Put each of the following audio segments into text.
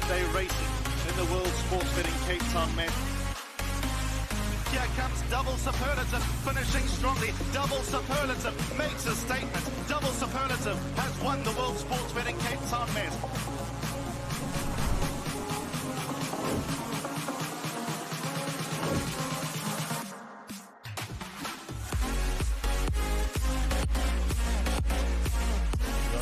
day racing in the World Sports Betting Cape Town Met. Here comes Double Superlative, finishing strongly. Double Superlative makes a statement. Double Superlative has won the World Sports Betting Cape Town Met.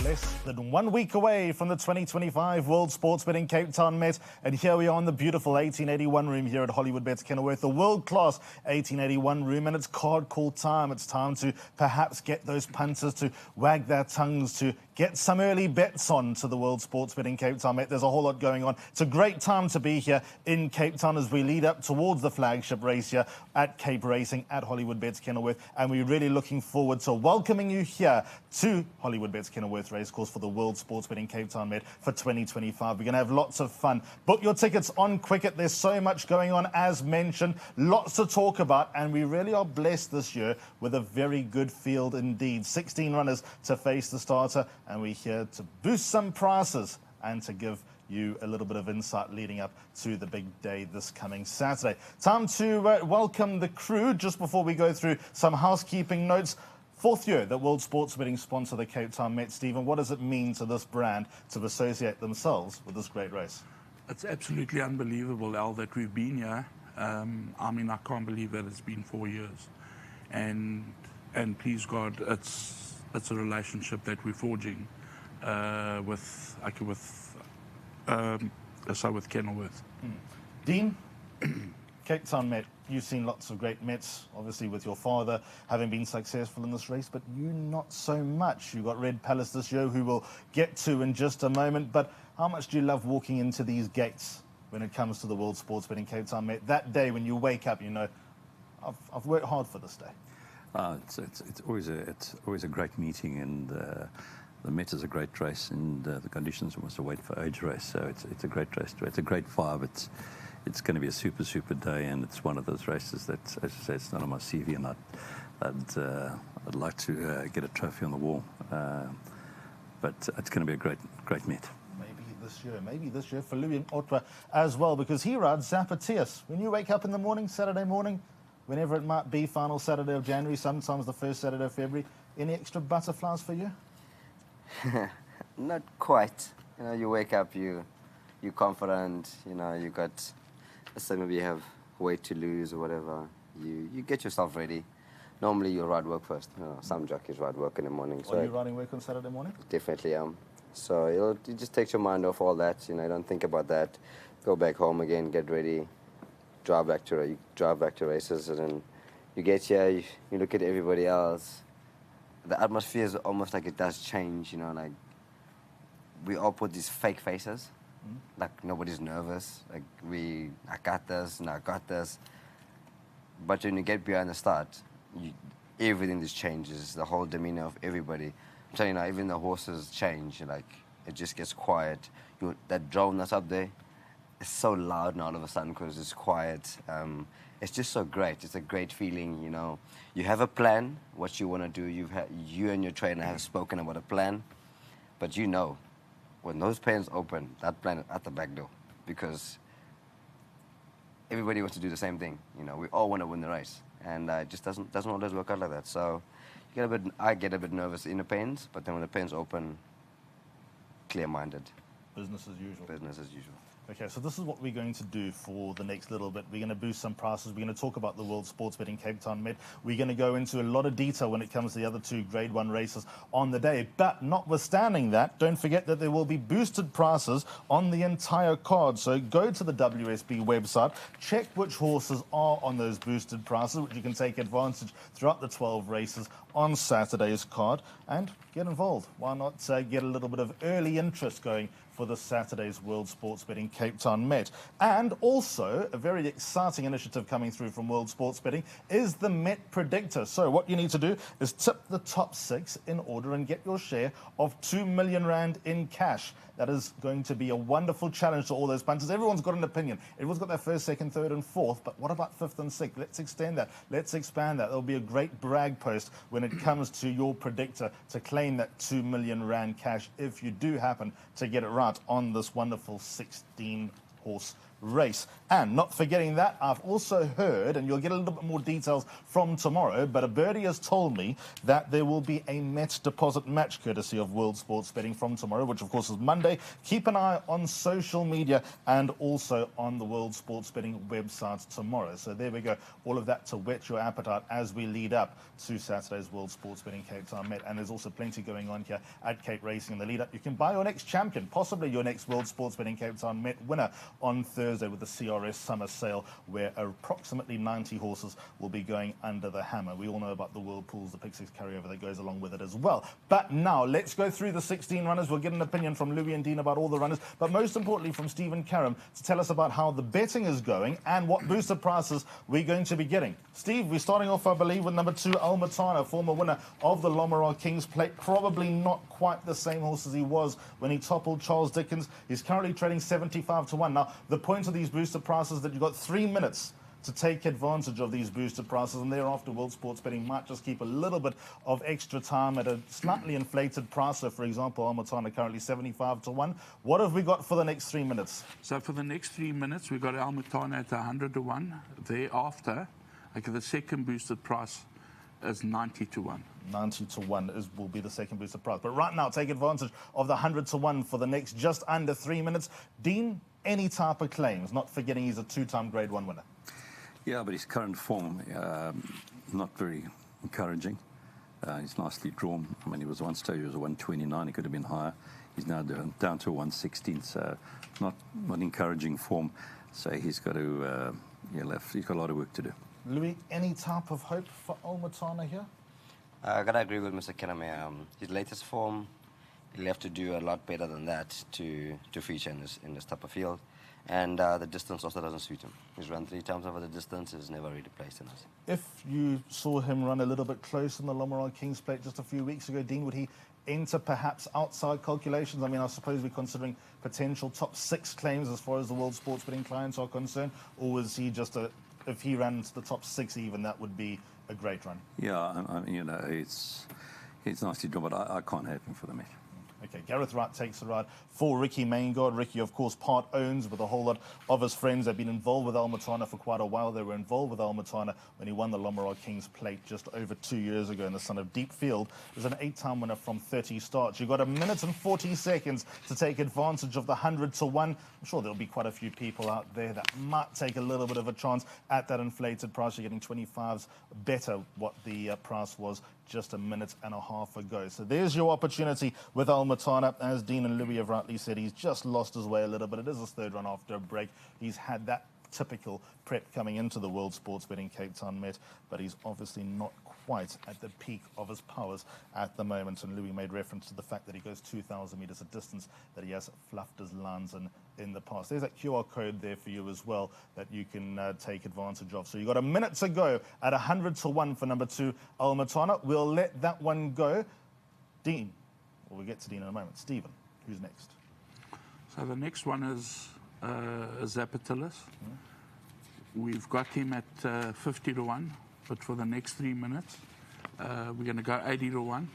Less than 1 week away from the 2025 World Sports Betting Cape Town Met, and here we are in the beautiful 1881 room here at Hollywood Bets Kenilworth, the world-class 1881 room, and it's card call time. It's time to perhaps get those punters to wag their tongues, to get some early bets on to the World Sports Betting Cape Town Met. There's a whole lot going on. It's a great time to be here in Cape Town as we lead up towards the flagship race here at Cape Racing at Hollywood Bets Kenilworth, and we're really looking forward to welcoming you here to Hollywood Bets Kenilworth Racecourse for the World Sports Betting Cape Town Met for 2025. We're going to have lots of fun. Book your tickets on Quicket. There's so much going on, as mentioned, lots to talk about, and we really are blessed this year with a very good field indeed. 16 runners to face the starter, and we're here to boost some prices and to give you a little bit of insight leading up to the big day this coming Saturday. Time to welcome the crew. Just before we go through some housekeeping notes, fourth year that World Sports Betting sponsor the Cape Town Met. Stephen, what does it mean to this brand to associate themselves with this great race? It's absolutely unbelievable, Al, that we've been here. I mean, I can't believe that it's been 4 years. And please God, it's a relationship that we're forging with Kenilworth. Dean, Cape Town Met. You've seen lots of great Mets, obviously with your father having been successful in this race, but you not so much. You've got Red Palace this year, who we'll get to in just a moment. But how much do you love walking into these gates when it comes to the World Sports Betting Cape Town Met? That day when you wake up, you know, I've worked hard for this day. It's always a great meeting, and the Met is a great race, and the conditions almost a weight for age race. So it's a great race. It's a great vibe. It's going to be a super day, and it's one of those races that, as I say, it's not on my CV, and I'd like to get a trophy on the wall. But it's going to be a great Met. Maybe this year for Louis Otwa as well, because he rides Zapatias. When you wake up in the morning, Saturday morning, whenever it might be, final Saturday of January, sometimes the first Saturday of February, any extra butterflies for you? Not quite. You know, you wake up, you're confident, you know, you got, let's say maybe you have weight to lose or whatever. You get yourself ready. Normally you ride work first. You know, some jockeys ride work in the morning. So are you riding work on Saturday morning? Definitely am. So it just takes your mind off all that. You know, you don't think about that. Go back home again, get ready, drive back to races, and then you get here, you look at everybody else. The atmosphere is almost like it does change, you know, like we all put these fake faces, like nobody's nervous, like I got this, and I got this. But when you get behind the start, everything just changes, the whole demeanor of everybody. I'm telling you now, even the horses change, like it just gets quiet. That drone that's up there, it's so loud now all of a sudden because it's quiet. It's just so great. It's a great feeling, you know. You have a plan, what you want to do. You and your trainer have spoken about a plan, but you know, when those plans open, that plan is at the back door, because everybody wants to do the same thing. You know, we all want to win the race, and it just doesn't always work out like that. So I get a bit nervous in the pens, but then when the pens open, clear-minded. Business as usual. Business as usual. Okay, so this is what we're going to do for the next little bit. We're going to boost some prices. We're going to talk about the World Sports Betting Cape Town Met. We're going to go into a lot of detail when it comes to the other two Grade 1 races on the day. But notwithstanding that, don't forget that there will be boosted prices on the entire card. So go to the WSB website, check which horses are on those boosted prices, which you can take advantage throughout the 12 races on Saturday's card, and get involved. Why not get a little bit of early interest going for this Saturday's World Sports Betting Cape Town Met. And also, a very exciting initiative coming through from World Sports Betting is the Met Predictor. So what you need to do is tip the top 6 in order and get your share of 2 million rand in cash. That is going to be a wonderful challenge to all those punters. Everyone's got an opinion. Everyone's got their first, second, third, and fourth. But what about fifth and sixth? Let's extend that. Let's expand that. There'll be a great brag post when it comes to your predictor to claim that 2 million rand cash if you do happen to get it right. right on this wonderful 16-horse race. And not forgetting that, I've also heard, and you'll get a little bit more details from tomorrow, but a birdie has told me that there will be a Met deposit match courtesy of World Sports Betting from tomorrow, which of course is Monday. Keep an eye on social media and also on the World Sports Betting website tomorrow. So there we go. All of that to whet your appetite as we lead up to Saturday's World Sports Betting Cape Town Met. And there's also plenty going on here at Cape Racing in the lead up. You can buy your next champion, possibly your next World Sports Betting Cape Town Met winner on Thursday with the CRS Summer Sale, where approximately 90 horses will be going under the hammer. We all know about the whirlpools, the pick six carryover that goes along with it as well. But now let's go through the 16 runners. We'll get an opinion from Louis and Dean about all the runners, but most importantly from Stephen Karam to tell us about how the betting is going and what booster prices we're going to be getting. Steve, we're starting off, I believe, with number 2, Al Matana, former winner of the Lommara Kings Plate. Probably not quite the same horse as he was when he toppled Charles Dickens. He's currently trading 75 to 1. Now, the point of these booster prices that you've got 3 minutes to take advantage of these booster prices, and thereafter World Sports Betting might just keep a little bit of extra time at a slightly inflated price. So, for example, Al Matana currently 75 to 1. What have we got for the next 3 minutes? So for the next 3 minutes, we've got Al Matana at 100 to 1. Thereafter, okay, the second boosted price is 90 to 1. 90 to 1 will be the second booster price. But right now, take advantage of the 100 to 1 for the next just under 3 minutes. Dean, any type of claims, not forgetting he's a 2-time Grade 1 winner. Yeah, but his current form, not very encouraging. He's nicely drawn. I mean, he was one stage, he was a 129, he could have been higher. He's now down to a 116, so not encouraging form. So he's got to, he's got a lot of work to do. Louis, any type of hope for Al Matana here? I gotta agree with Mr. Kename. His latest form, he'll have to do a lot better than that to feature in this type of field. And the distance also doesn't suit him. He's run 3 times over the distance, he's never really placed in us. If you saw him run a little bit close in the Lommara Kings Plate just a few weeks ago, Dean, would he enter perhaps outside calculations? I mean, I suppose we're considering potential top 6 claims as far as the World Sports Betting clients are concerned, or was he just if he ran to the top 6 even, that would be a great run? Yeah, it's nicely drawn, but I can't have him for the match. Okay, Gareth Wright takes a ride for Ricky Maingard. Ricky, of course, part owns with a whole lot of his friends. They've been involved with Al Matana for quite a while. They were involved with Al Matana when he won the Lommara Kings Plate just over 2 years ago in the son of Deepfield. Is an 8-time winner from 30 starts. You've got 1 minute and 40 seconds to take advantage of the 100 to 1. I'm sure there'll be quite a few people out there that might take a little bit of a chance at that inflated price. You're getting 25s better what the price was just a minute and a half ago. So there's your opportunity with Al Matana. As Dean and Louis have rightly said, he's just lost his way a little bit. It is his 3rd run after a break. He's had that typical prep coming into the World Sports Betting Cape Town Met, but he's obviously not quite at the peak of his powers at the moment. And Louis made reference to the fact that he goes 2,000 metres a distance, that he has fluffed his lines in the past. There's that QR code there for you as well that you can take advantage of. So you've got 1 minute to go at 100 to 1 for number 2, Al Matana. We'll let that one go. Dean, well, we'll get to Dean in a moment. Stephen, who's next? So the next one is Zapatilis. We've got him at 50 to 1, but for the next 3 minutes, we're going to go 80 to 1.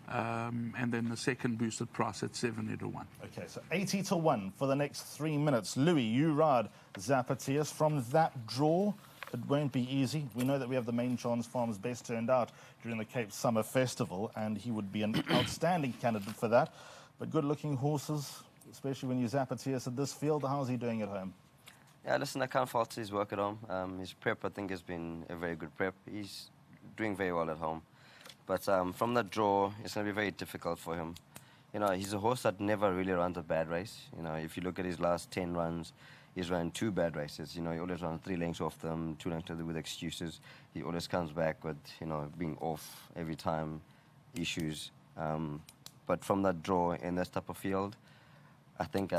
And then the second boosted price at 70 to 1. Okay, so 80 to 1 for the next 3 minutes. Louis, you ride Zapatilis. From that draw, it won't be easy. We know that we have the Main Chance Farm's best turned out during the Cape Summer Festival, and he would be an outstanding candidate for that. But good-looking horses, especially when you Zapatilis at this field, how's he doing at home? Yeah, listen, I can't fault his work at home. His prep, I think, has been a very good prep. He's doing very well at home. But from that draw, it's going to be very difficult for him. You know, he's a horse that never really runs a bad race. You know, if you look at his last 10 runs, he's run 2 bad races. You know, he always runs 3 lengths off them, 2 lengths with excuses. He always comes back with, you know, being off every time, issues. But from that draw in this type of field, I think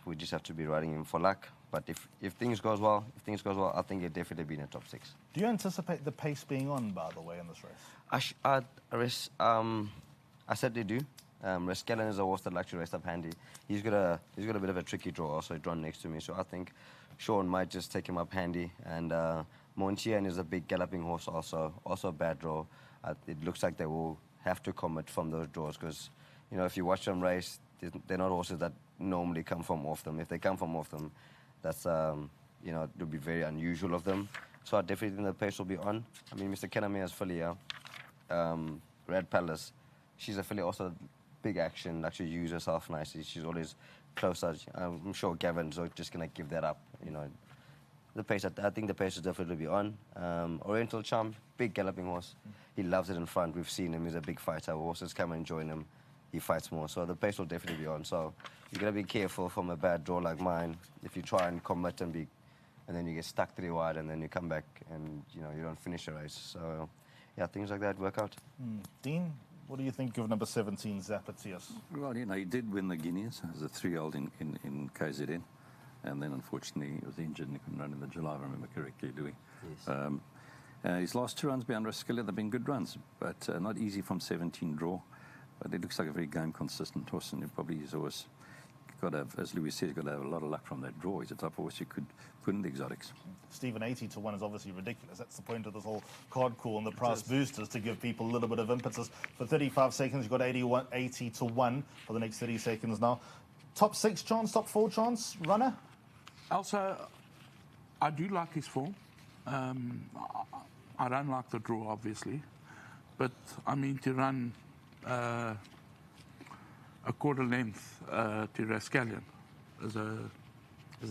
we just have to be riding him for luck. But if things goes well, I think he'll definitely be in the top 6. Do you anticipate the pace being on, by the way, in this race? I certainly do. Reskellen is a horse that likes to race up handy. He's got a bit of a tricky draw, also drawn next to me. So I think Sean might just take him up handy. And Montian is a big galloping horse, also a bad draw. It looks like they will have to commit from those draws because, you know, if you watch them race, they're not horses that normally come from off them. If they come from off them, that's you know, it would be very unusual of them. So I definitely think the pace will be on. I mean, Mr. Kename has filly, Red Palace. She's a filly also big action, actually use herself nicely. She's always closer. I'm sure Gavin's just going to give that up, you know. The pace, I think the pace will definitely be on. Oriental Charm, big galloping horse. He loves it in front. We've seen him. He's a big fighter. Horses come and join him. He fights more. So the pace will definitely be on. So you've got to be careful from a bad draw like mine. If you try and commit and then you get stuck 3 wide and then you come back and, you know, you don't finish the race. So, yeah, things like that work out. Dean, what do you think of number 17, Zapatias? Well, you know, he did win the Guineas as a 3-year-old in KZN. And then, unfortunately, he was injured and he couldn't run in the July, if I remember correctly, Louis. Yes. His last 2 runs behind Rascalia, they've been good runs, but not easy from 17 draw. But it looks like a very game-consistent horse, and he's always got to have, as Louis said, he's got to have a lot of luck from that draw. He's a type of horse you could put in the exotics. Stephen, 80 to 1 is obviously ridiculous. That's the point of this whole card call and the price boosters, to give people a little bit of impetus. For 35 seconds, you've got 80 to 1 for the next 30 seconds now. Top 6 chance, top 4 chance, runner? Also, I do like his form. I don't like the draw, obviously. But, I mean, to run a quarter length to Rascalian is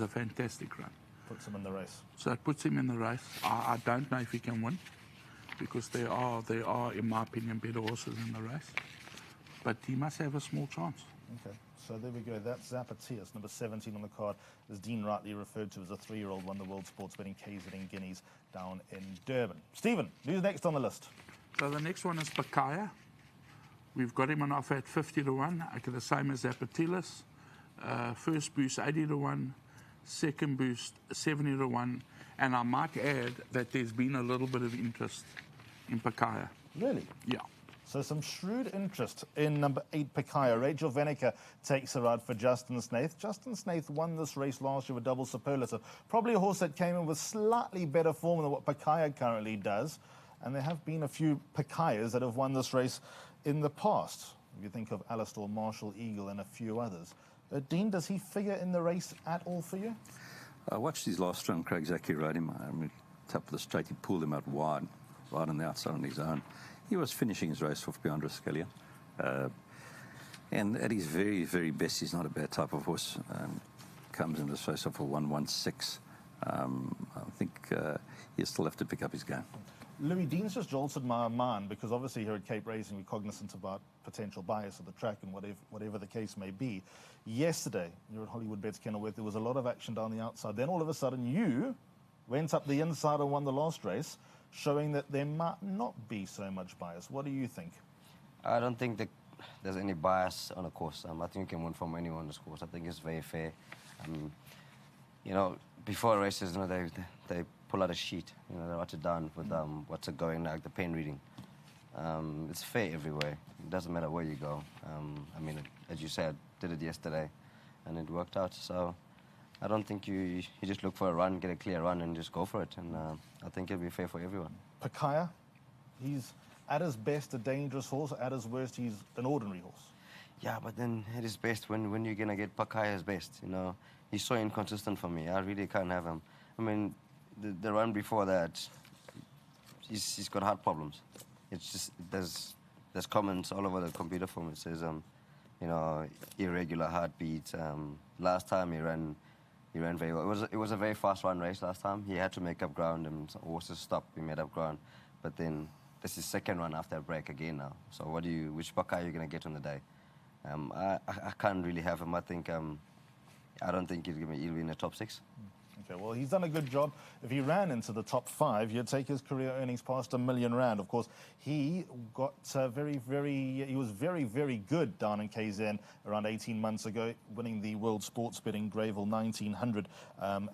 a fantastic run. Puts him in the race. So it puts him in the race. I don't know if he can win, because there are, in my opinion, better horses in the race. But he must have a small chance. Okay, so there we go. That's Zapatias, number 17 on the card, as Dean rightly referred to as a 3-year-old, won the World Sports Betting KZN Guineas down in Durban. Stephen, who's next on the list? So the next one is Pakaya. We've got him on offer at 50 to 1, okay, the same as Zapatilas. First boost 80 to 1, second boost 70 to 1, and I might add that there's been a little bit of interest in Pakaya. Really? Yeah. So some shrewd interest in number 8, Pakaya. Rachel Venica takes a ride for Justin Snaith. Justin Snaith won this race last year with double superlative. Probably a horse that came in with slightly better form than what Pakaya currently does. And there have been a few Pakayas that have won this race in the past. If you think of Alistair, Marshall, Eagle, and a few others. Dean, does he figure in the race at all for you? I watched his last run. Craig Zaki rode him. I mean, top of the straight, he pulled him out wide on the outside on his own. He was finishing his race off behind Rascalia. And at his very, very best, he's not a bad type of horse. Comes in this race off for 116. I think he'll still have to pick up his game. Louis, Dean's just jolted my mind, because obviously here at Cape Racing we're cognizant about potential bias of the track and whatever the case may be. Yesterday, you're at Hollywood Bets Kenilworth, there was a lot of action down the outside. Then all of a sudden you went up the inside and won the last race, showing that there might not be so much bias. What do you think? I don't think that there's any bias on the course. I think you can win from anyone on this course. I think it's very fair. You know, before races, you know, they pull out a sheet. You know, they write it down with what's going, like the pen reading. It's fair everywhere. It doesn't matter where you go. I mean, as you said, did it yesterday, and it worked out. So I don't think you just look for a run, get a clear run, and just go for it. And I think it'll be fair for everyone. Pakaya, he's at his best a dangerous horse. At his worst, he's an ordinary horse. Yeah, but then at his best, when you're gonna get Pakaya's best, you know, he's so inconsistent for me. I really can't have him. I mean, the run before that, he's got heart problems. It's just there's comments all over the computer for me. It says, you know, irregular heartbeat. Last time he ran very well. It was a very fast run race last time. He had to make up ground, and horses stopped. He made up ground, but then this is second run after a break again now. So which Pakaya are you gonna get on the day? I can't really have him. I think I don't think he'll be in the top 6. Okay, well, he's done a good job. If he ran into the top 5, he'd take his career earnings past R1 million. Of course, he got he was very, very good down in KZN around 18 months ago, winning the World Sports Betting Greyville 1900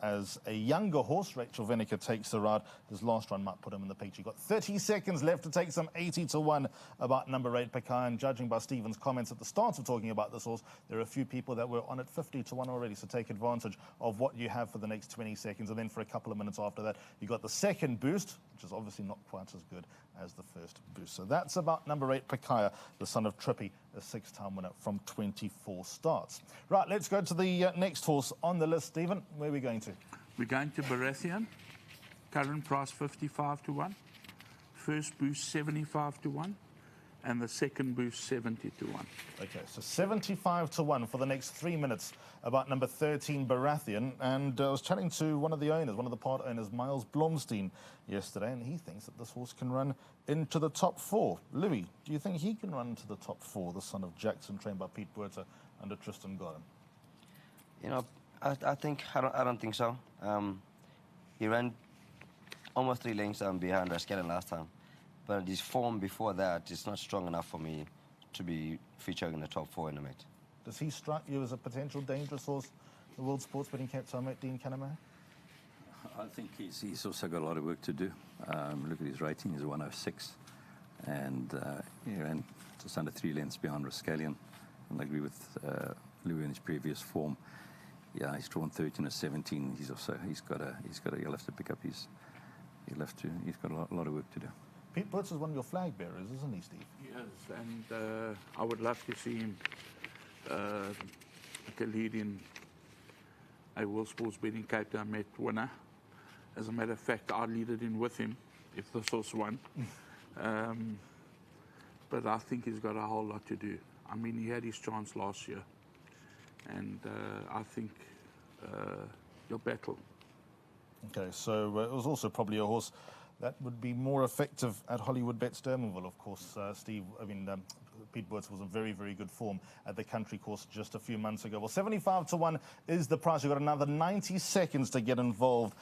as a younger horse. Rachel Venica takes the ride. His last run might put him in the picture. You've got 30 seconds left to take some 80 to 1 about number 8, Pakaya. And judging by Stephen's comments at the start of talking about this horse, there are a few people that were on at 50 to 1 already. So take advantage of what you have for the next 20 seconds. And then for a couple of minutes after that, you got the second boost, which is obviously not quite as good as the first boost. So that's about number 8, Pekaya, the son of Trippy, a 6-time winner from 24 starts. Right, let's go to the next horse on the list. Stephen, where are we going to? We're going to Baratheon. Current price 55 to 1. First boost 75 to 1. And the second boost 70 to 1. Okay, so 75 to 1 for the next 3 minutes about number 13, Baratheon. And I was chatting to one of the owners, one of the part owners, Miles Blomstein, yesterday, and he thinks that this horse can run into the top 4. Louis, do you think he can run into the top 4, the son of Jackson, trained by Pete Buerta under Tristan Garden? You know, I don't think so. He ran almost 3 lengths behind Rascallion last time. But his form before that is not strong enough for me to be featuring in the top 4 in the mate. Does he strike you as a potential dangerous horse, the World Sports Betting Cape Town mate, Dean Canamay? I think he's also got a lot of work to do. Look at his rating, he's 106. And he ran just under 3 lengths behind Rascallion. And I agree with Louis in his previous form. Yeah, he's drawn 13 or 17. He'll have to pick up he's got a lot of work to do. Pete Buerta is one of your flag bearers, isn't he, Steve? Yes, and I would love to see him like a lead in a World Sports Betting Cape Town Met winner. As a matter of fact, I'd lead it in with him if this horse won. But I think he's got a whole lot to do. I mean, he had his chance last year, and I think he'll battle. Okay, so it was also probably a horse that would be more effective at Hollywood Bets Durbanville, of course. Pete Buerta was in very, very good form at the country course just a few months ago. Well, 75 to 1 is the price. You've got another 90 seconds to get involved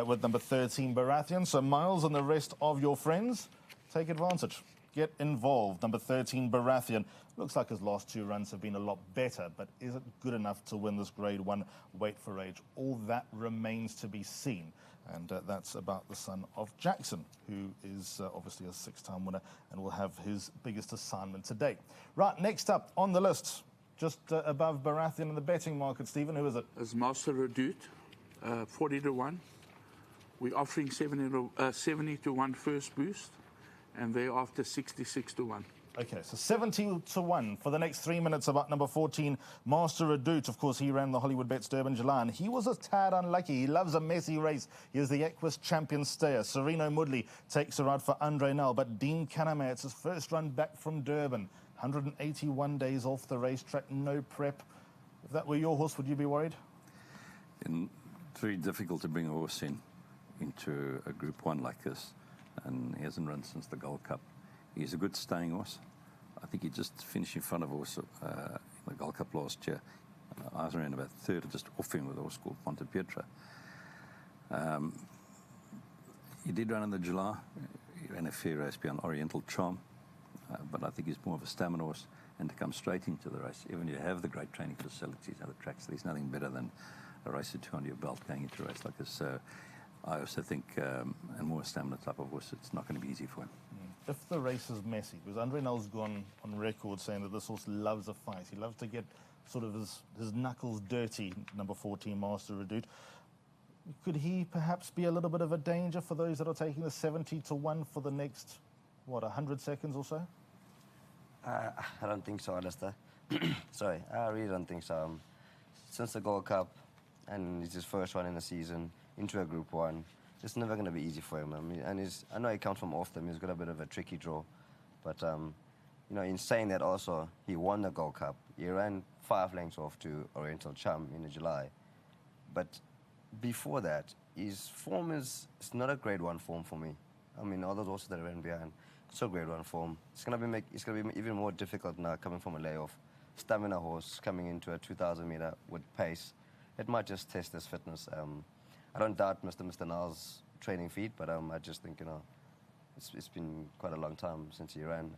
with number 13, Baratheon. So Miles and the rest of your friends, take advantage. Get involved. Number 13, Baratheon. Looks like his last 2 runs have been a lot better, but is it good enough to win this Grade 1 weight for age? All that remains to be seen. And that's about the son of Jackson, who is obviously a 6-time winner and will have his biggest assignment to date. Right, next up on the list, just above Baratheon in the betting market, Stephen, who is it? As Master Redoute, 40 to 1. We're offering 70 to 1 first boost, and thereafter 66 to 1. Okay, so 70 to 1 for the next 3 minutes about number 14, Master Redoute. Of course, he ran the Hollywood Bets Durban July, and he was a tad unlucky. He loves a messy race. He is the Equus champion stayer. Sereno Mudley takes her out for Andre Nel, but Dean Canamay, it's his first run back from Durban. 181 days off the racetrack, no prep. If that were your horse, would you be worried? It's very difficult to bring a horse into a Group 1 like this, and he hasn't run since the Gold Cup. He's a good staying horse. I think he just finished in front of a horse in the Gold Cup last year. I was around about third, just off him with a horse called Ponte Pietra. He did run in the July. He ran a fair race behind Oriental Charm. But I think he's more of a stamina horse, and to come straight into the race, even if you have the great training facilities at the tracks, there's nothing better than a race or 2 under your belt going into a race like this. So I also think, and more stamina type of horse, it's not going to be easy for him. If the race is messy, because Andre Nell's gone on record saying that this horse loves a fight. He loves to get sort of his knuckles dirty, number 14, Master Redoute. Could he perhaps be a little bit of a danger for those that are taking the 70 to 1 for the next, 100 seconds or so? I don't think so, Alistair. Sorry, I really don't think so. Since the Gold Cup, and it's his first one in the season, into a Group 1, it's never going to be easy for him. I mean, I know he comes from off them. He's got a bit of a tricky draw. But, in saying that also, he won the Gold Cup. He ran 5 lengths off to Oriental Charm in July. But before that, his form is not a Grade 1 form for me. I mean, all those horses that ran behind, it's a Grade 1 form. It's going to be even more difficult now coming from a layoff. Stamina horse coming into a 2,000 meter with pace. It might just test his fitness. I don't doubt Mr. Nal's training feet, but I just think, it's been quite a long time since he ran.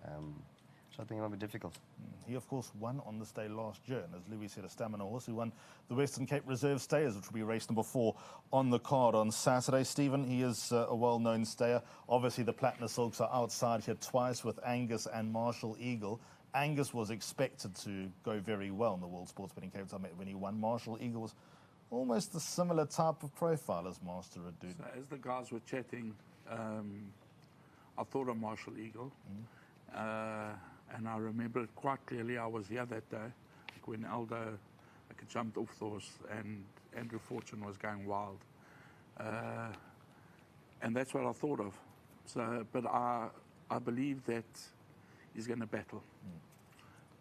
So I think it might be difficult. He, of course, won on this day last year, and as Louis said, a stamina horse who won the Western Cape Reserve Stayers, which will be race number 4 on the card on Saturday. Stephen, he is a well-known stayer. Obviously, the Platinum Silks are outside here twice with Angus and Marshall Eagle. Angus was expected to go very well in the World Sports Betting Cape Town when he won. Marshall Eagle was almost a similar type of profile as Master Adud. So as the guys were chatting, I thought of Marshall Eagle. And I remember it quite clearly. I was here that day when Aldo jumped off the horse and Andrew Fortune was going wild. And that's what I thought of. So, but I believe that he's going to battle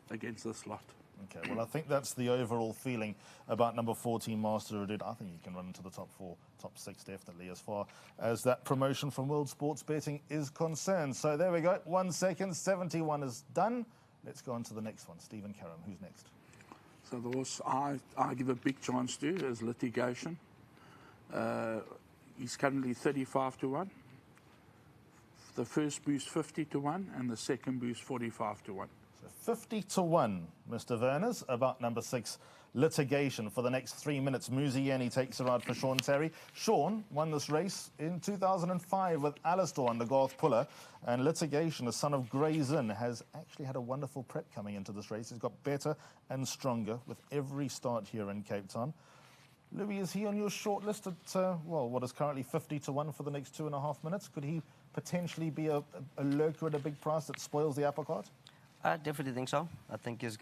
against this lot. Okay, well, I think that's the overall feeling about number 14, Master Adud. I think he can run into the top 4, top 6 definitely, as far as that promotion from World Sports Betting is concerned. So there we go, 1 second, 71 is done. Let's go on to the next one. Stephen Karam, who's next? So the horse I give a big chance to is Litigation. He's currently 35 to 1. The first boost 50 to 1 and the second boost 45 to 1. So 50 to 1, Mr. Verners, about number 6, Litigation. For the next 3 minutes, Muzieni takes a ride for Sean Terry. Sean won this race in 2005 with Alistair under Garth Puller. And Litigation, a son of Gray's Inn, has actually had a wonderful prep coming into this race. He's got better and stronger with every start here in Cape Town. Louis, is he on your short list at, well, what is currently 50 to 1 for the next 2.5 minutes? Could he potentially be a lurker at a big price that spoils the apple cart? I definitely think so. I think he's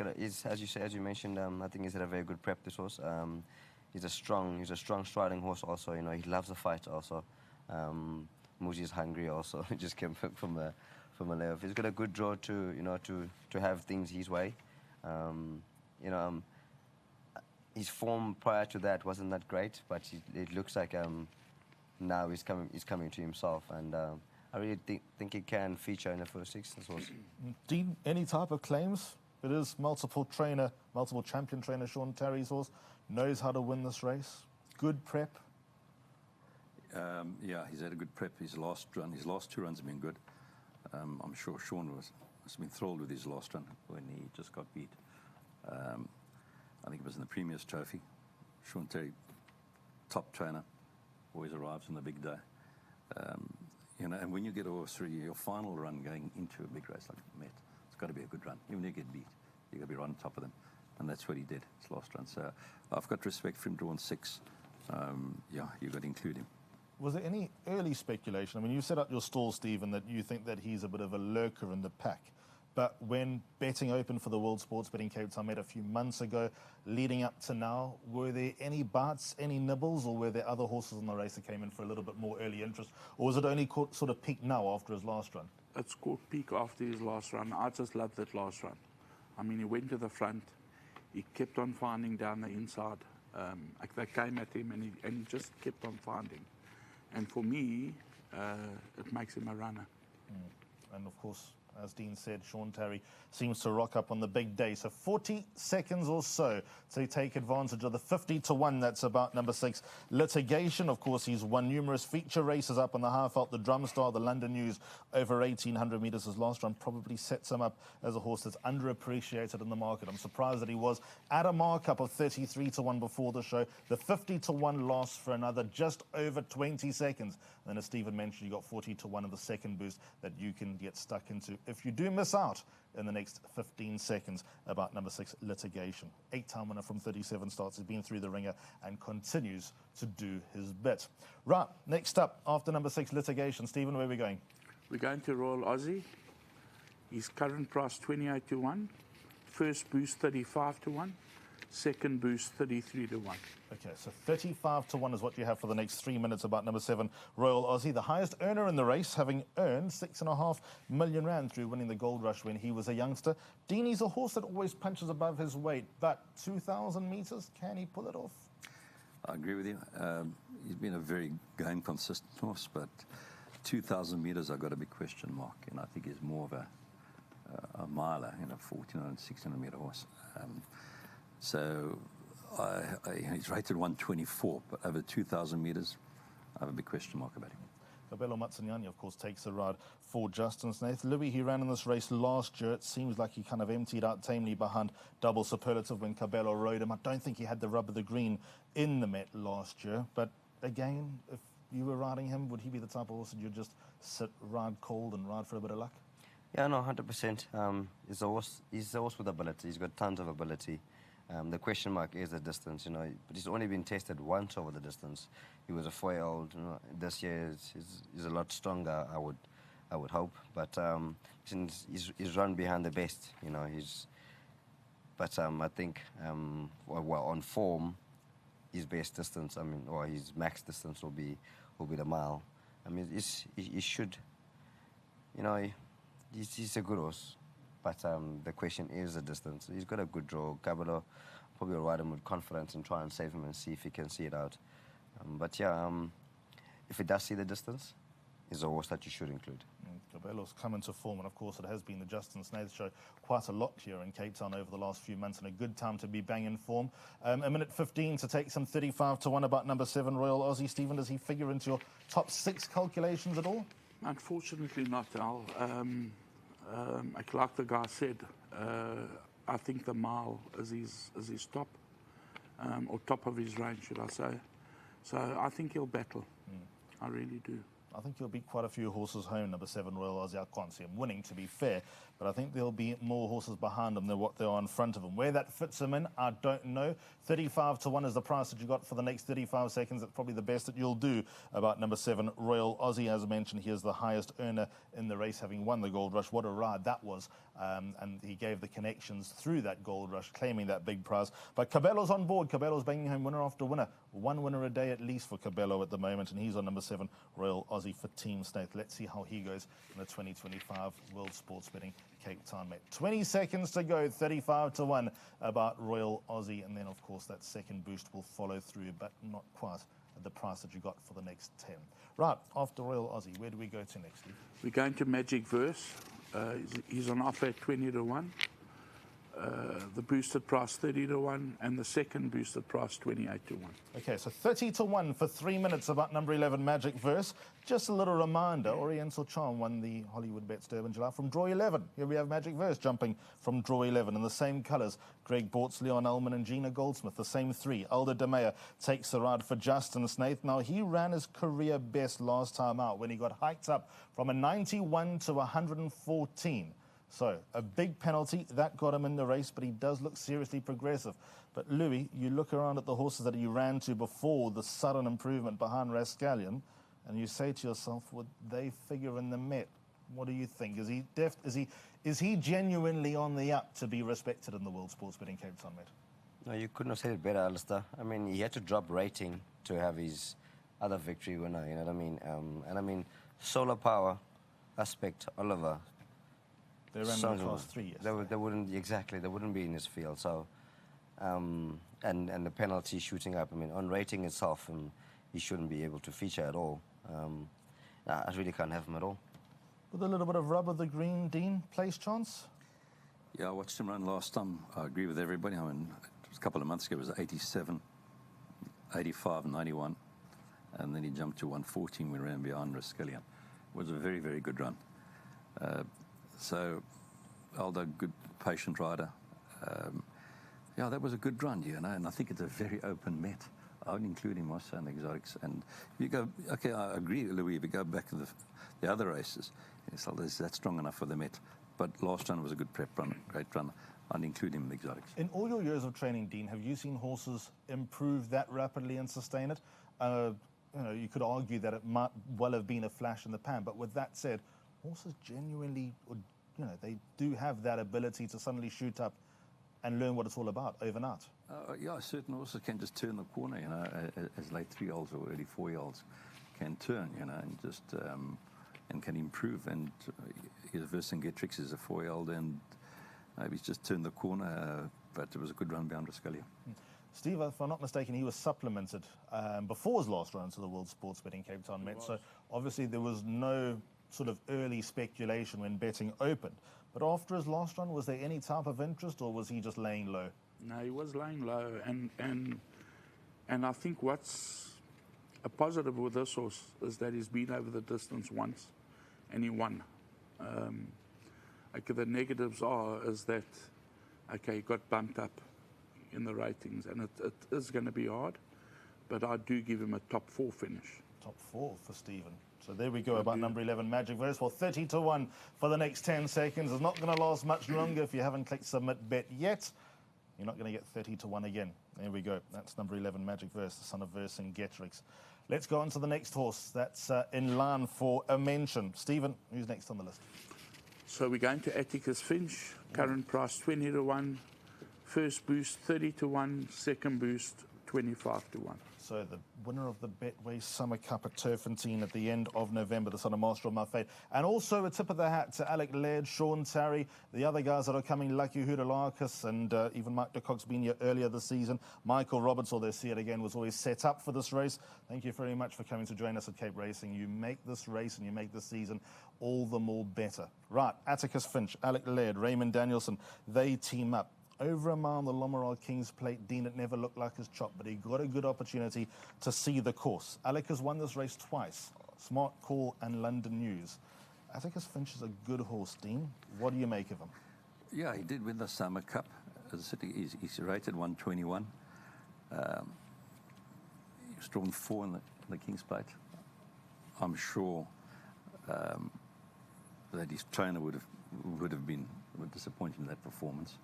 as you mentioned. I think he's had a very good prep. This horse. He's a strong striding horse. Also, you know, he loves the fight. Also, Muji is hungry. Also, he just came from a layoff. He's got a good draw to have things his way. His form prior to that wasn't that great, but it looks like now he's coming to himself, and I really think he can feature in the first 6 as well. Dean, any type of claims? It is multiple champion trainer Sean Terry's horse, knows how to win this race. Good prep. Yeah, he's had a good prep. His last 2 runs have been good. I'm sure Sean must have been thrilled with his last run when he just got beat. I think it was in the Premier's Trophy. Sean Terry, top trainer, always arrives on the big day. And when you get a horse through your final run going into a big race like Met, it's got to be a good run. Even if you get beat, you've got to be right on top of them. And that's what he did, his last run. So I've got respect for him drawn 6. You've got to include him. Was there any early speculation? I mean, you set up your stall, Stephen, that you think that he's a bit of a lurker in the pack. But when betting opened for the World Sports Betting Cape Town Met a few months ago, leading up to now, were there any bites, any nibbles, or were there other horses in the race that came in for a little bit more early interest? Or was it only sort of peaked now after his last run? It's called peak after his last run. I just loved that last run. I mean, he went to the front. He kept on finding down the inside. They came at him and he just kept on finding. And for me, it makes him a runner. And of course, as Dean said, Sean Terry seems to rock up on the big day. So 40 seconds or so to take advantage of the 50 to 1. That's about number 6, Litigation. Of course, he's won numerous feature races up on the Halfelt, the Drumstar, the London News, over 1,800 metres. His last run probably sets him up as a horse that's underappreciated in the market. I'm surprised that he was at a markup of 33 to 1 before the show. The 50 to 1 lasts for another just over 20 seconds. And then, as Stephen mentioned, you got 40 to 1 of the second boost that you can get stuck into if you do miss out in the next 15 seconds about number 6, Litigation. 8-time winner from 37 starts. He's been through the ringer and continues to do his bit. Right, next up, after number 6, Litigation. Stephen, where are we going? We're going to Royal Aussie. His current price 28 to 1. First boost 35 to 1. Second boost 33 to 1. Okay, so 35 to 1 is what you have for the next 3 minutes about number 7, Royal Aussie, the highest earner in the race, having earned 6.5 million rand through winning the Gold Rush when he was a youngster. Deanie's a horse that always punches above his weight, but 2,000 metres, can he pull it off? I agree with you. He's been a very game consistent horse, but 2,000 metres I've got a big question mark, and I think he's more of a miler, 1,400 and 1,600 metre horse. So he's rated 124, but over 2,000 metres, I have a big question mark about him. Cabello Matsanyani, of course, takes a ride for Justin Snaith. Louis, he ran in this race last year. It seems like he kind of emptied out tamely behind Double Superlative when Cabello rode him. I don't think he had the rub of the green in the Met last year. But again, if you were riding him, would he be the type of horse that you'd just sit, ride cold and ride for a bit of luck? Yeah, no, 100%. He's a horse with ability. He's got tons of ability. The question mark is the distance, you know, but he's only been tested once over the distance. He was a 4-year-old, you know. This year is a lot stronger, I would hope. But since he's run behind the best, you know, I think, well, on form, his best distance, I mean, or his max distance will be the mile. I mean, he should, you know, he's a good horse. But the question is the distance. He's got a good draw. Cabello probably will ride him with confidence and try and save him and see if he can see it out. But yeah, if he does see the distance, he's a horse that you should include. Cabello's come into form, and of course it has been the Justin Snaith show quite a lot here in Cape Town over the last few months, and a good time to be banging form. A minute 15 to take some 35-1 about number 7, Royal Aussie. Stephen, does he figure into your top 6 calculations at all? Unfortunately not, Al. Like the guy said, I think the mile is his top, or top of his range, should I say. So I think he'll battle. I really do. I think he'll beat quite a few horses home, number 7, Royal Aussie. I can't see him winning, to be fair, but I think there'll be more horses behind him than what there are in front of him. Where that fits him in, I don't know. 35-1 is the price that you got for the next 35 seconds. That's probably the best that you'll do about number 7, Royal Aussie. As I mentioned, he is the highest earner in the race, having won the Gold Rush. What a ride that was. And he gave the connections through that Gold Rush, claiming that big prize. But Cabello's on board. Cabello's banging home winner after winner. One winner a day at least for Cabello at the moment, and he's on number 7, Royal Aussie for Team Snaith. Let's see how he goes in the 2025 World Sports Betting Cape Town, mate. 20 seconds to go, 35-1 about Royal Aussie, and then of course that second boost will follow through, but not quite at the price that you got for the next 10. Right, after Royal Aussie, where do we go to next, Steve? We're going to Magic Verse. He's on offer at 20-1. The boosted price 30-1, and the second boosted price 28-1. Okay, so 30-1 for 3 minutes about number 11, Magic Verse. Just a little reminder, Oriental Charm won the Hollywood Bets Durban July from draw 11. Here we have Magic Verse jumping from draw 11 in the same colours. Greg Bortz, Leon Ullman and Gina Goldsmith, the same 3. Aldo De Meyer takes the ride for Justin Snaith. Now, he ran his career best last time out when he got hiked up from a 91 to 114. So, a big penalty, that got him in the race, but he does look seriously progressive. But, Louis, you look around at the horses that he ran to before the sudden improvement behind Rascallion, and you say to yourself, would they figure in the Met? What do you think? Is he genuinely on the up to be respected in the World Sports Betting Cape Town Met? No, you couldn't have said it better, Alistair. I mean, he had to drop rating to have his other victory winner, you know what I mean? And I mean, Solar Power, Aspect, Oliver, they ran in the class 3 years. They wouldn't be in this field. So, and the penalty shooting up. I mean, on rating itself, he shouldn't be able to feature at all. I really can't have him at all. With a little bit of rub of the green, Dean, place chance? Yeah, I watched him run last time. I agree with everybody. I mean, it was a couple of months ago, it was 87, 85, 91. And then he jumped to 114 when we ran behind Rascallion. It was a very, very good run. So, Aldo, good patient rider. Yeah, that was a good run, you know, and I think it's a very open Met. I would include him also in the exotics. And if you go, okay, I agree, Louis, if you go back to the other races, it's like, is that strong enough for the Met? But last run was a good prep run, great run. I'd include him in the exotics. In all your years of training, Dean, have you seen horses improve that rapidly and sustain it? You know, you could argue that it might well have been a flash in the pan, but with that said, horses genuinely, you know, they do have that ability to suddenly shoot up and learn what it's all about overnight. Yeah, certain horses can just turn the corner, you know, as late 3-year-olds or early 4-year-olds can turn, you know, and just and can improve. And Vercingetrix is a 4-year-old, and he's just turned the corner, but it was a good run behind Rascallion. Steve, if I'm not mistaken, he was supplemented before his last run to the World Sports Betting Cape Town Met. So obviously there was no sort of early speculation when betting opened. But after his last run, was there any type of interest, or was he just laying low? No, he was laying low, and I think what's a positive with this horse is that he's been over the distance once, and he won. Okay, the negatives is that, okay, he got bumped up in the ratings, and it is going to be hard, but I do give him a top 4 finish. Top 4 for Stephen. So there we go about number 11, Magic Verse. Well, 30-1 for the next 10 seconds. It's not going to last much longer if you haven't clicked submit bet yet. you're not going to get 30 to 1 again. There we go. That's number 11, Magic Verse, the son of Vercingetorix. Let's go on to the next horse. That's in line for a mention. Stephen, who's next on the list? So we're going to Atticus Finch. Current price 20 to 1. First boost 30 to 1. Second boost 25 to 1. So the winner of the Betway Summer Cup at Turfentine at the end of November, the son of Master of My Fate. And also a tip of the hat to Alec Laird, Sean Tarry, the other guys that are coming, Lucky Hudalakis, and even Mike de Kock's been here earlier this season. Michael Roberts, although see it again, was always set up for this race. Thank you very much for coming to join us at Cape Racing. You make this race and you make this season all the more better. Right, Atticus Finch, Alec Laird, Raymond Danielson, they team up. Over a mile on the Lommeraw King's Plate, Dean, it never looked like his chop, but he got a good opportunity to see the course. Alec has won this race twice, Smart Call and London News. Atticus Finch is a good horse, Dean. What do you make of him? Yeah, he did win the Summer Cup. As I said, he's rated 121. He was drawn 4 in the King's Plate. I'm sure that his trainer would have been disappointed in that performance.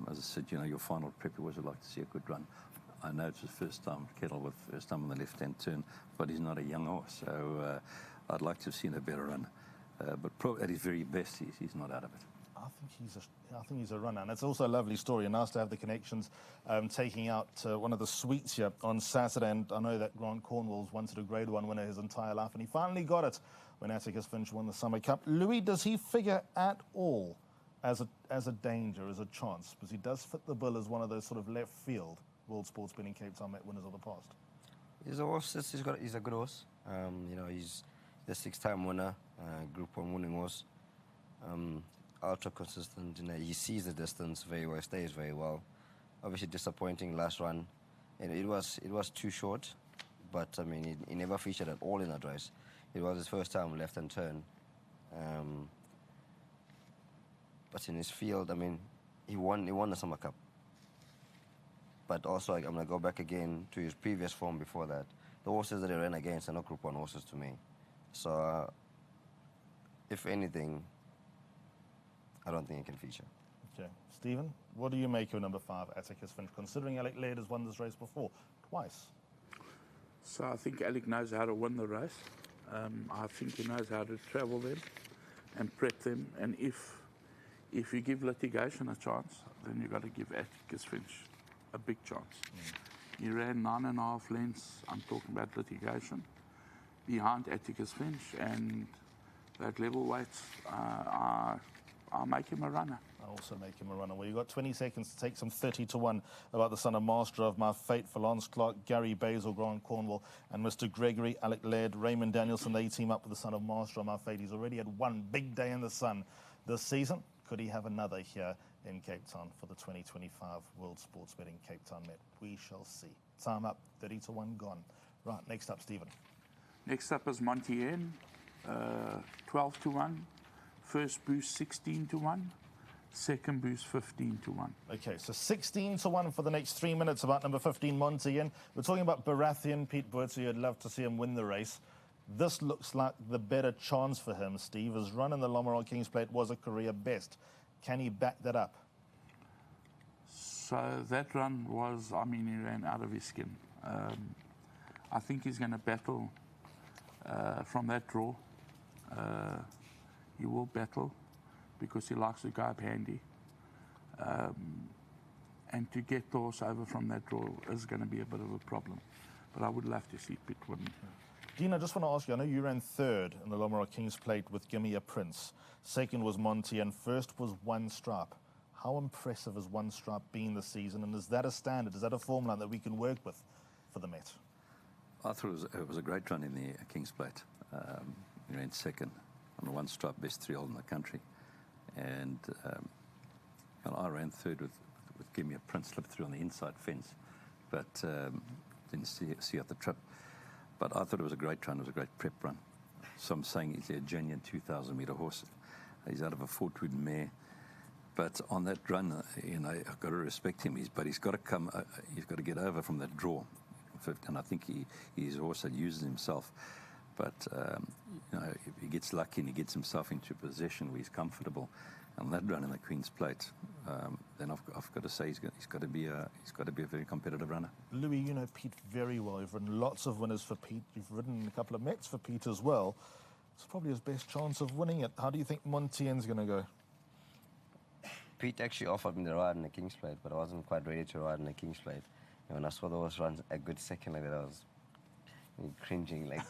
As I said, you know, your final prep, you always would like to see a good run. I know it's his first time, Kettlewith, first time on the left-hand turn, but he's not a young horse, so I'd like to have seen a better run. But at his very best, he's not out of it. I think he's a runner, and it's also a lovely story, and nice to have the connections taking out one of the suites here on Saturday. And I know that Grant Cornwall's wanted a Grade 1 winner his entire life, and he finally got it when Atticus Finch won the Summer Cup. Louis, does he figure at all as a danger, as a chance? Because he does fit the bill as one of those sort of left field World Sports Betting Cape Town Met winners of the past. He's a horse. He's a good horse. You know, he's the 6-time winner, Group 1 winning horse. Ultra consistent. You know, he sees the distance very well, stays very well. Obviously disappointing last run. And it was too short, but I mean, he never featured at all in that race. It was his first time left-hand turn. But in his field, I mean, he won the Summer Cup. But also, I'm going to go back again to his previous form before that. The horses that he ran against are not Group 1 horses to me. So, if anything, I don't think he can feature. Okay. Stephen, what do you make of number 5, Atticus Finch, considering Alec Laird has won this race before, twice? So I think Alec knows how to win the race. I think he knows how to travel them and prep them. And if you give litigation a chance, then you've got to give Atticus Finch a big chance. He ran 9.5 lengths, I'm talking about litigation, behind Atticus Finch, and that level weights, I'll make him a runner. I'll also make him a runner. Well, you've got 20 seconds to take some 30 to 1 about the son of Master of My Fate for Lance Clark, Gary Basil, Grant Cornwall, and Mr. Gregory, Alec Laird, Raymond Danielson. They team up with the son of Master of My Fate. He's already had one big day in the sun this season. Could he have another here in Cape Town for the 2025 World Sports Betting Cape Town Met? We shall see. Time up, 30 to 1 gone. Right, next up, Stephen. Next up is Montien, 12 to 1. First boost 16 to 1. Second boost 15 to 1. Okay, so 16 to 1 for the next 3 minutes about number 15, Montien. We're talking about Baratheon, Pete Boertz. You'd love to see him win the race. This looks like the better chance for him, Steve. His run in the Lommeraw King's Plate was a career best. Can he back that up? So that run was, I mean, he ran out of his skin. I think he's going to battle from that draw. He will battle because he likes to go up handy. And to get the horse over from that draw is going to be a bit of a problem. But I would love to see Pete win. Dean, I just want to ask you, I know you ran third in the Lommeraw King's Plate with Gimme a Prince. Second was Monty, and first was One Stripe. How impressive has One Stripe been this season, and is that a standard, is that a formula that we can work with for the Met? I thought it was a great run in the King's Plate. He ran second on the One Stripe, best 3-year-old in the country. And I ran third with Gimme a Prince, slipped through on the inside fence, but didn't see out the trip. But I thought it was a great run. It was a great prep run. So I'm saying he's a genuine 2,000-metre horse. He's out of a Fortwood mare. But on that run, you know, I've got to respect him. But he's got to come. He's got to get over from that draw. And I think he's a horse that uses himself. But you know, if he gets lucky and he gets himself into a position where he's comfortable, on that run in the Queen's Plate, then I've got to say he's got to be a very competitive runner. Louis, you know Pete very well. You've ridden lots of winners for Pete. You've ridden a couple of Mets for Pete as well. It's probably his best chance of winning it. How do you think Montien's going to go? Pete actually offered me the ride in the King's Plate, but I wasn't quite ready to ride in the King's Plate. And when I saw those runs a good second like that, I was cringing. Like,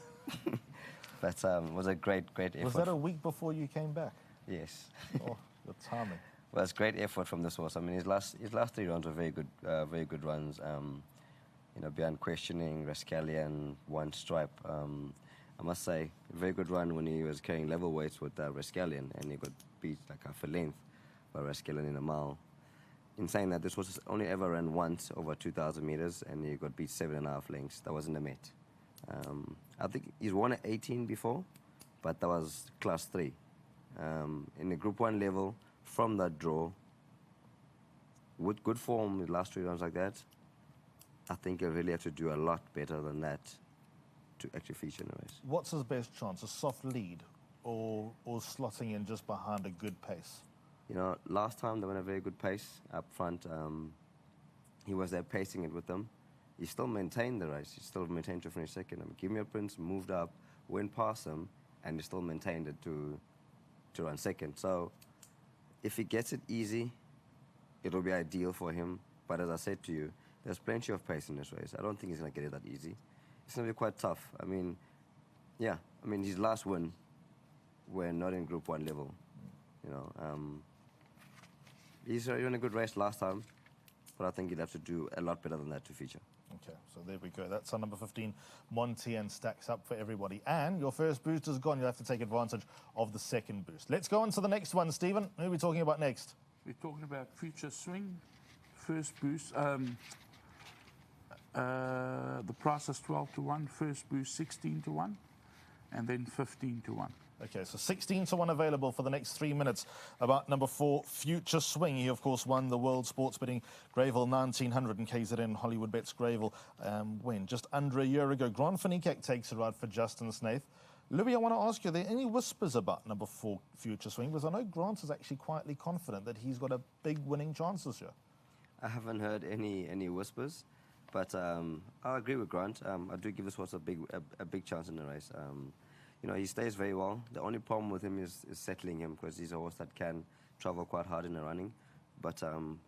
but it was a great effort. Was that a week before you came back? Yes. Oh, the timing. Well, it's great effort from this horse. I mean, his last 3 runs were very good runs. You know, beyond questioning, Rascallion, One Stripe. I must say, a very good run when he was carrying level weights with Rascallion, and he got beat like half a length by Rascallion in a mile. In saying that, this horse only ever ran once over 2,000 meters, and he got beat 7.5 lengths. That was in the Met. I think he's won at 18 before, but that was class 3. In the Group 1 level, from that draw, with good form, the last 3 runs like that, I think he'll really have to do a lot better than that to actually feature in the race. What's his best chance? A soft lead or slotting in just behind a good pace? You know, last time they went a very good pace up front. He was there pacing it with them. He still maintained the race. He still maintained to finish second. I mean, Give Me a Prince moved up, went past him, and he still maintained it to run second. So if he gets it easy, it'll be ideal for him. But as I said to you, there's plenty of pace in this race. I don't think he's going to get it that easy. It's going to be quite tough. I mean, yeah. I mean, his last win were not in Group 1 level. You know, he's ran a good race last time, but I think he'd have to do a lot better than that to feature. Okay, so there we go. That's our number 15. Montien stacks up for everybody. And your first boost is gone. You'll have to take advantage of the second boost. Let's go on to the next one, Stephen. Who are we talking about next? We're talking about Future Swing, first boost. The price is 12-1, first boost 16-1, and then 15-1. Okay, so 16-1 available for the next 3 minutes. About number 4, Future Swing. He, of course, won the World Sports Betting Greyville 1900 in KZN Hollywood Bets Greyville when just under a year ago. Grant van Niekerk takes a ride for Justin Snaith. Louis, I want to ask you, are there any whispers about number 4, Future Swing? Because I know Grant is actually quietly confident that he's got a big winning chance this year. I haven't heard any whispers, but I agree with Grant. I do give this horse a big chance in the race. You know, he stays very well. The only problem with him is settling him, because he's a horse that can travel quite hard in the running. But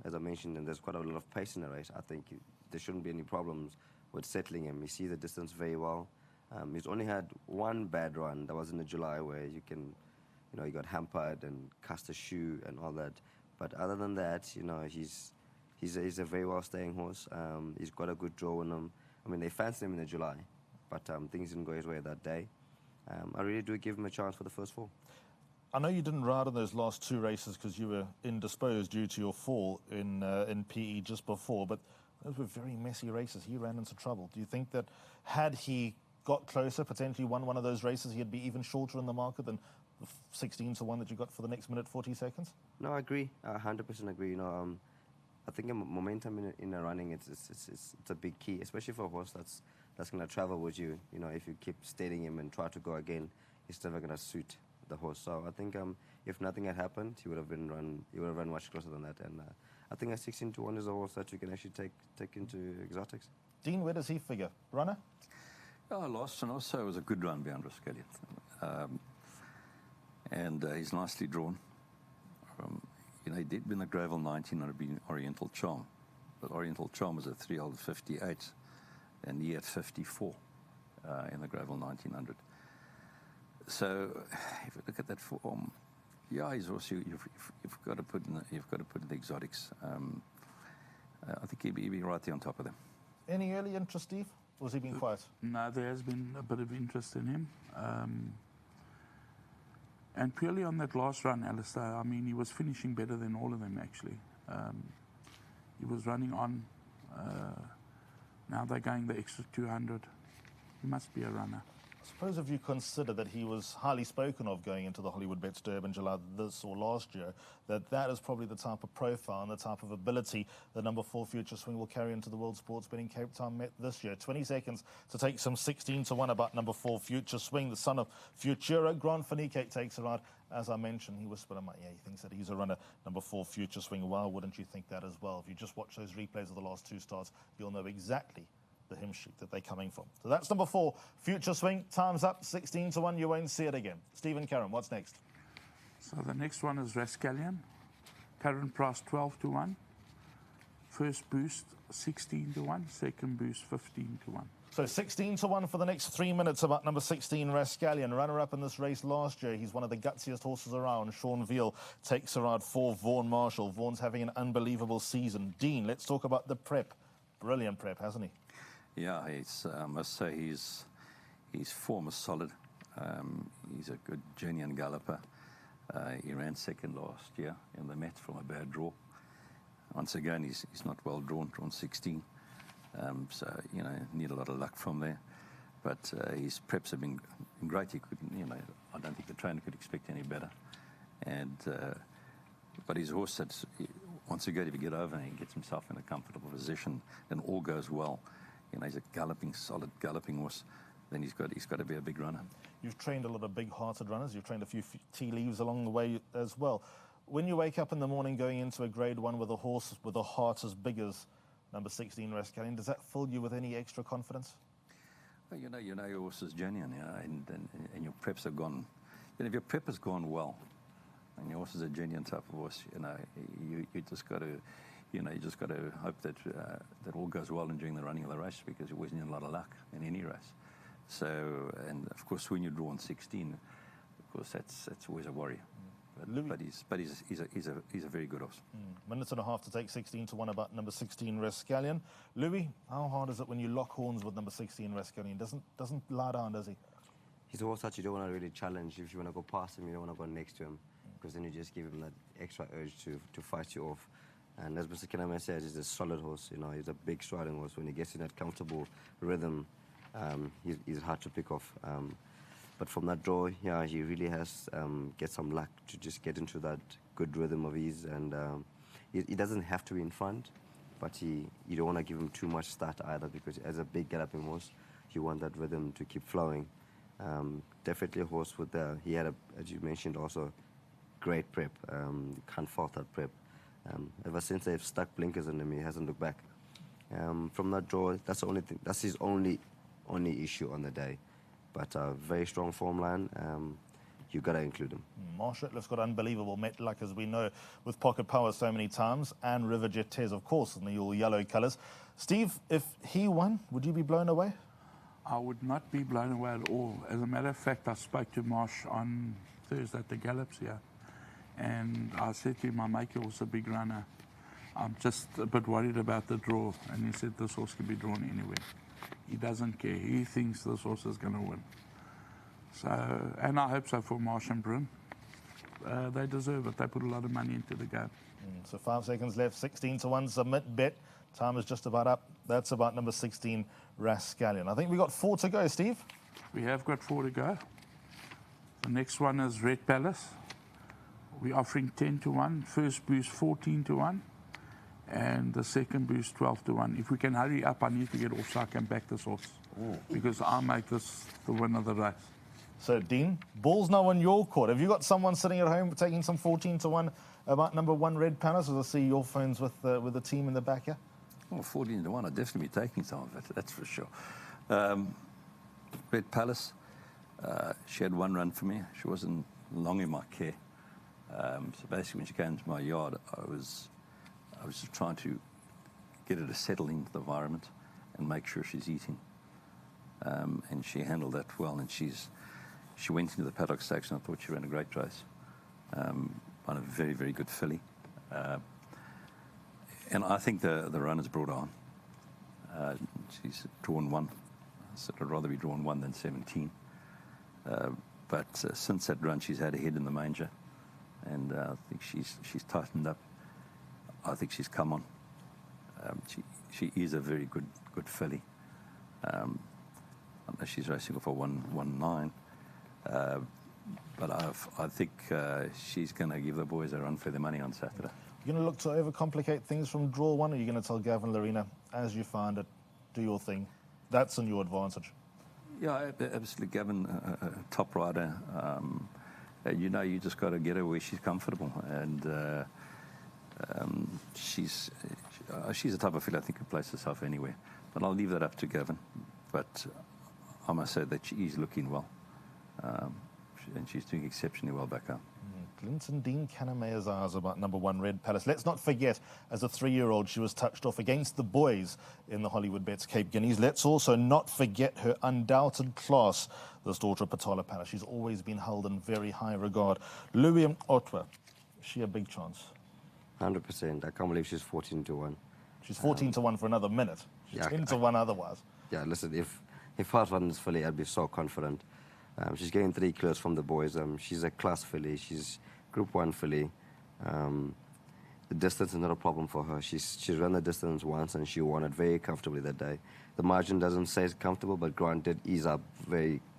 as I mentioned, and there's quite a lot of pace in the race. I think there shouldn't be any problems with settling him. He sees the distance very well. He's only had one bad run. That was in the July, where he got hampered and cast a shoe and all that. But other than that, you know, he's a very well staying horse. He's got a good draw in him. I mean, they fancied him in the July, but things didn't go his way that day. I really do give him a chance for the first 4. I know you didn't ride in those last 2 races because you were indisposed due to your fall in PE just before, but those were very messy races. He ran into trouble. Do you think that had he got closer, potentially won one of those races, he'd be even shorter in the market than the 16-1 that you got for the next minute 40 seconds? No, I agree. I 100% agree. You know, I think momentum in the running it's a big key, especially for a horse that's going to travel with you. You know, if you keep steadying him and try to go again, it's never going to suit the horse. So I think if nothing had happened, he would have run much closer than that. And I think a 16-1 is a horse that you can actually take into exotics. Dean, where does he figure? Runner? Last one also was a good run behind Rascallion. And he's nicely drawn. You know, he did win the Greyville 1900 being Oriental Charm. But Oriental Charm was a 3-year-old 58, and he had 54 in the Greyville 1900. So if you look at that form, yeah, he's also you've got to put in the exotics. I think he'd be right there on top of them. Any early interest, Steve? Or has he been quiet? No, there has been a bit of interest in him. And purely on that last run, Alistair, I mean, he was finishing better than all of them, actually. He was running on. Now they're going the extra 200. He must be a runner. suppose if you consider that he was highly spoken of going into the Hollywood Bets Durban July this or last year, that is probably the type of profile and the type of ability that number 4 Future Swing will carry into the World Sports Betting Cape Town Met this year. 20 seconds to take some 16-1 about number 4 Future Swing, the son of Futura. Grant Fanique takes around. As I mentioned, he whispered in my ear, he thinks that he's a runner, number 4 Future Swing. Why wouldn't you think that as well? If you just watch those replays of the last 2 starts, you'll know exactly the hymn sheet that they're coming from. So that's number 4, Future Swing. Time's up, 16-1. You won't see it again. Stephen Karen, what's next? So the next one is Rascallion. Current price 12-1. First boost 16-1. Second boost 15-1. So 16-1 for the next 3 minutes about number 16, Rascallion. Runner-up in this race last year. He's one of the gutsiest horses around. Sean Veal takes around 4, Vaughan Marshall. Vaughan's having an unbelievable season. Dean, let's talk about the prep. Brilliant prep, hasn't he? Yeah, I must say his form is solid. He's a good genuine galloper. He ran second last year in the Met from a bad draw. Once again, he's not well drawn 16. So, you know, need a lot of luck from there. But his preps have been great. He couldn't, you know, I don't think the trainer could expect any better. And but his horse, once again, if he get over and he gets himself in a comfortable position and all goes well, you know, he's a galloping, solid galloping horse, then he's got to be a big runner. You've trained a lot of big-hearted runners. You've trained a few tea leaves along the way as well. When you wake up in the morning going into a Grade 1 with a horse with a heart as big as number 16, Rascallion, does that fill you with any extra confidence? Well, you know your horse is genuine, you know, and your preps have gone. You know, if your prep has gone well, and your horse is a genuine type of horse, you know, you just got to. You know, you just got to hope that that all goes well during the running of the race, because you always need a lot of luck in any race. So, and of course, when you draw on 16, of course, that's always a worry. But he's a very good horse. Minute and a half to take 16-1 about number 16, Rascallion. Louis, how hard is it when you lock horns with number 16, Rascallion? Doesn't lie down, does he? He's a horse that you don't want to really challenge. If you want to go past him, you don't want to go next to him, because then you just give him that extra urge to fight you off. And as Mr. Kiname says, he's a solid horse. You know, he's a big striding horse. When he gets in that comfortable rhythm, he's hard to pick off. But from that draw, yeah, he really has get some luck to just get into that good rhythm of his. And he doesn't have to be in front, but you don't want to give him too much start either, because as a big galloping horse, you want that rhythm to keep flowing. Definitely a horse with he had, as you mentioned, also great prep. Can't fault that prep. Ever since they've stuck blinkers in him, he hasn't looked back. From that draw, that's the only thing. That's his only issue on the day. But a very strong form line. You got to include him. Marshal's got unbelievable Met luck, as we know, with Pocket Power so many times, and River Jet Tez, of course, in the all yellow colours. Steve, if he won, would you be blown away? I would not be blown away at all. As a matter of fact, I spoke to Marsh on Thursday at the Gallops here. And I said to him, my maker was a big runner. I'm just a bit worried about the draw. And he said this horse can be drawn anywhere. He doesn't care. He thinks this horse is going to win. So, and I hope so for Marsh and Bryn. They deserve it. They put a lot of money into the game. So 5 seconds left, 16-1, submit bet. Time is just about up. That's about number 16, Rascallion. I think we got 4 to go, Steve. We have got 4 to go. The next one is Red Palace. We're offering 10-1, first boost 14-1, and the second boost 12-1. If we can hurry up, I need to get off so I can back this horse, because I'll make this the winner of the race. So, Dean, ball's now on your court. Have you got someone sitting at home taking some 14-1 about number 1, Red Palace? As I see your phones with the team in the back here. Well, 14-1, I'd definitely be taking some of it, that's for sure. Red Palace, she had 1 run for me. She wasn't long in my care. So basically, when she came into my yard, I was just trying to get her to settle into the environment and make sure she's eating. And she handled that well. And she went into the Majorca Stakes, and I thought she ran a great race. On a very, very good filly. And I think the runner's brought on. She's drawn 1. So I'd rather be drawn 1 than 17. But since that run, she's had a head in the manger. And I think she's tightened up. I think she's come on. She is a very good filly. I'm she's racing for 119. But I think she's going to give the boys a run for their money on Saturday. You're going to look to overcomplicate things from draw one, or are you going to tell Gavin Lorena, as you find it, do your thing? That's in your advantage. Yeah, absolutely. Gavin, top rider. You know, you just got to get her where she's comfortable. And she's the type of filly I think who plays herself anywhere. But I'll leave that up to Gavin. But I must say that she is looking well. And she's doing exceptionally well back up. Clinton Dean Kanamaya's eyes about number one, Red Palace. Let's not forget, as a 3-year-old, she was touched off against the boys in the Hollywood Bets Cape Guineas. Let's also not forget her undoubted class, this daughter of Patala Palace. She's always been held in very high regard. Louis Otwa, is she a big chance? 100%. I can't believe she's 14-1. She's 14-1 for another minute. She's 10-1 otherwise. Yeah, listen, if I was running this filly, I'd be so confident. She's getting 3 kilos from the boys. She's a class filly. She's Group 1 filly. The distance is not a problem for her. She's run the distance once and she won it very comfortably that day. The margin doesn't say it's comfortable, but Grant did ease up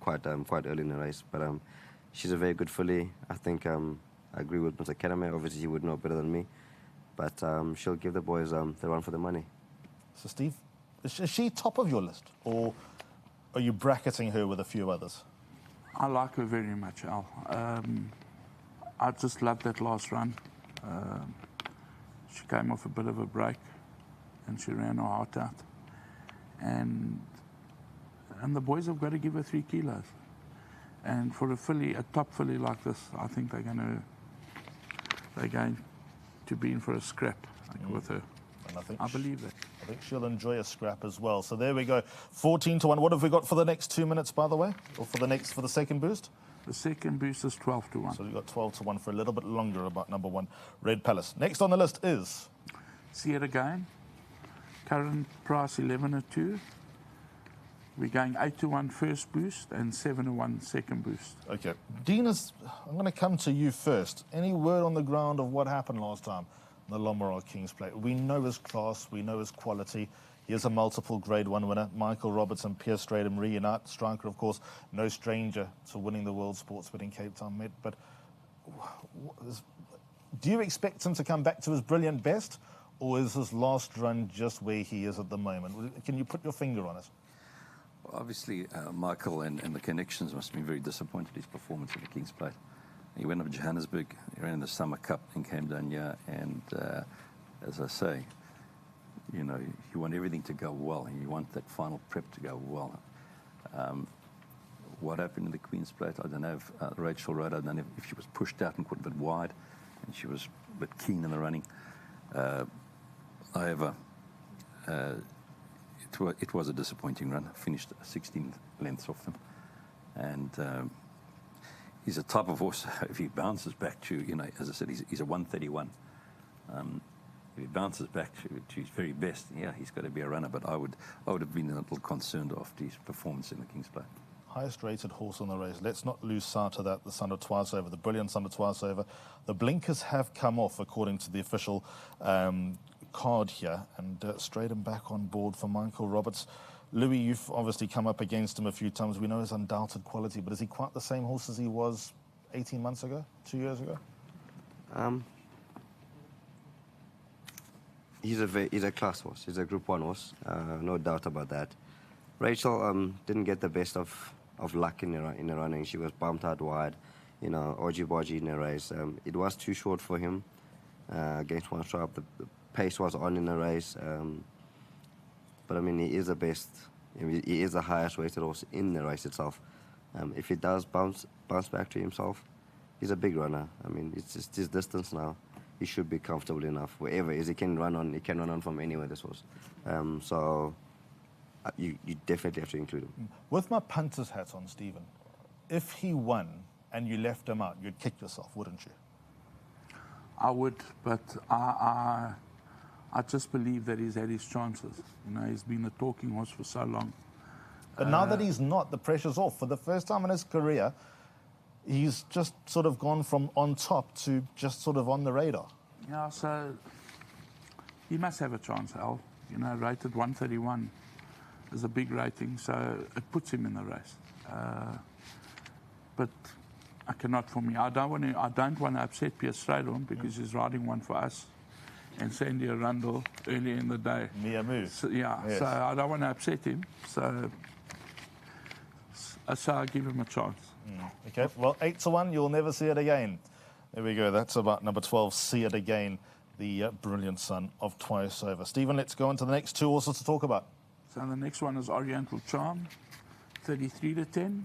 quite early in the race. But she's a very good filly. I think I agree with Mr. Kaname. Obviously, he would know better than me. But she'll give the boys the run for the money. So, Steve, is she top of your list? Or are you bracketing her with a few others? I like her very much, Al. I just loved that last run. She came off a bit of a break and she ran her heart out. And the boys have got to give her 3 kilos. And for a filly, a top filly like this, I think they're going to be in for a scrap with her. And I believe that. I think she'll enjoy a scrap as well. So there we go, 14-1. What have we got for the next 2 minutes, by the way, or for the second boost? The second boost is 12-1. So we've got 12-1 for a little bit longer about number one, Red Palace. Next on the list is See it again. Current price 11-2. We're going 8-1 first boost and 7-1 second boost. Okay, Dean, I'm going to come to you first. Any word on the ground of what happened last time? The Lombard Kings Plate. We know his class, we know his quality. He is a multiple Grade 1 winner. Michael Roberts and Pierce Stratham reunite. Striker, of course, no stranger to winning the World Sports Bet in Cape Town, Met. But do you expect him to come back to his brilliant best, or is his last run just where he is at the moment? Can you put your finger on it? Obviously, Michael and the connections must have been very disappointed with his performance in the Kings Plate. He went up to Johannesburg, he ran in the Summer Cup and came down here, and as I say, you know, you want everything to go well, and you want that final prep to go well. What happened in the Queen's Plate, I don't know if Rachel rode, I don't know if she was pushed out and put a bit wide, and she was a bit keen in the running. However, it was a disappointing run. Finished 16 lengths off them. And he's a type of horse, if he bounces back to, you know, as I said, he's a 131. If he bounces back to his very best, yeah, he's got to be a runner. But I would have been a little concerned after his performance in the King's Plate. Highest rated horse on the race. Let's not lose sight of that. The Son of Twiceover, the brilliant Son of Twiceover. The blinkers have come off, according to the official card here, and Stratham back on board for Michael Roberts. Louis, you've obviously come up against him a few times. We know his undoubted quality, but is he quite the same horse as he was 18 months ago, 2 years ago? He's a class horse. He's a Group 1 horse, no doubt about that. Rachel didn't get the best of luck in the running. She was bumped out wide, you know, orgy-bodgy in the race. It was too short for him against One Stripe. The pace was on in the race. But, I mean, he is the best. He is the highest rated horse in the race itself. If he does bounce back to himself, he's a big runner. I mean, it's just his distance now. He should be comfortable enough. Wherever he is, he can run on from anywhere, this horse. So you definitely have to include him. With my punter's hat on, Stephen, if he won and you left him out, you'd kick yourself, wouldn't you? I would, but I just believe that he's had his chances. You know, he's been a talking horse for so long. But now that he's not, the pressure's off. For the first time in his career, he's just sort of gone from on top to just sort of on the radar. Yeah, so he must have a chance, Al. You know, rated 131. is a big rating, so it puts him in the race. But I cannot for me. I don't want to upset Pierre Stradon because he's riding one for us and Sandy Arundel earlier in the day. Mia Moo. So, yeah, Yes. so I don't want to upset him. So I give him a chance. Okay, well, 8-1, you'll never see it again. There we go. That's about number 12, See It Again, the brilliant son of Twice Over. Stephen, let's go on to the next two horses to talk about. So the next one is Oriental Charm, 33-10.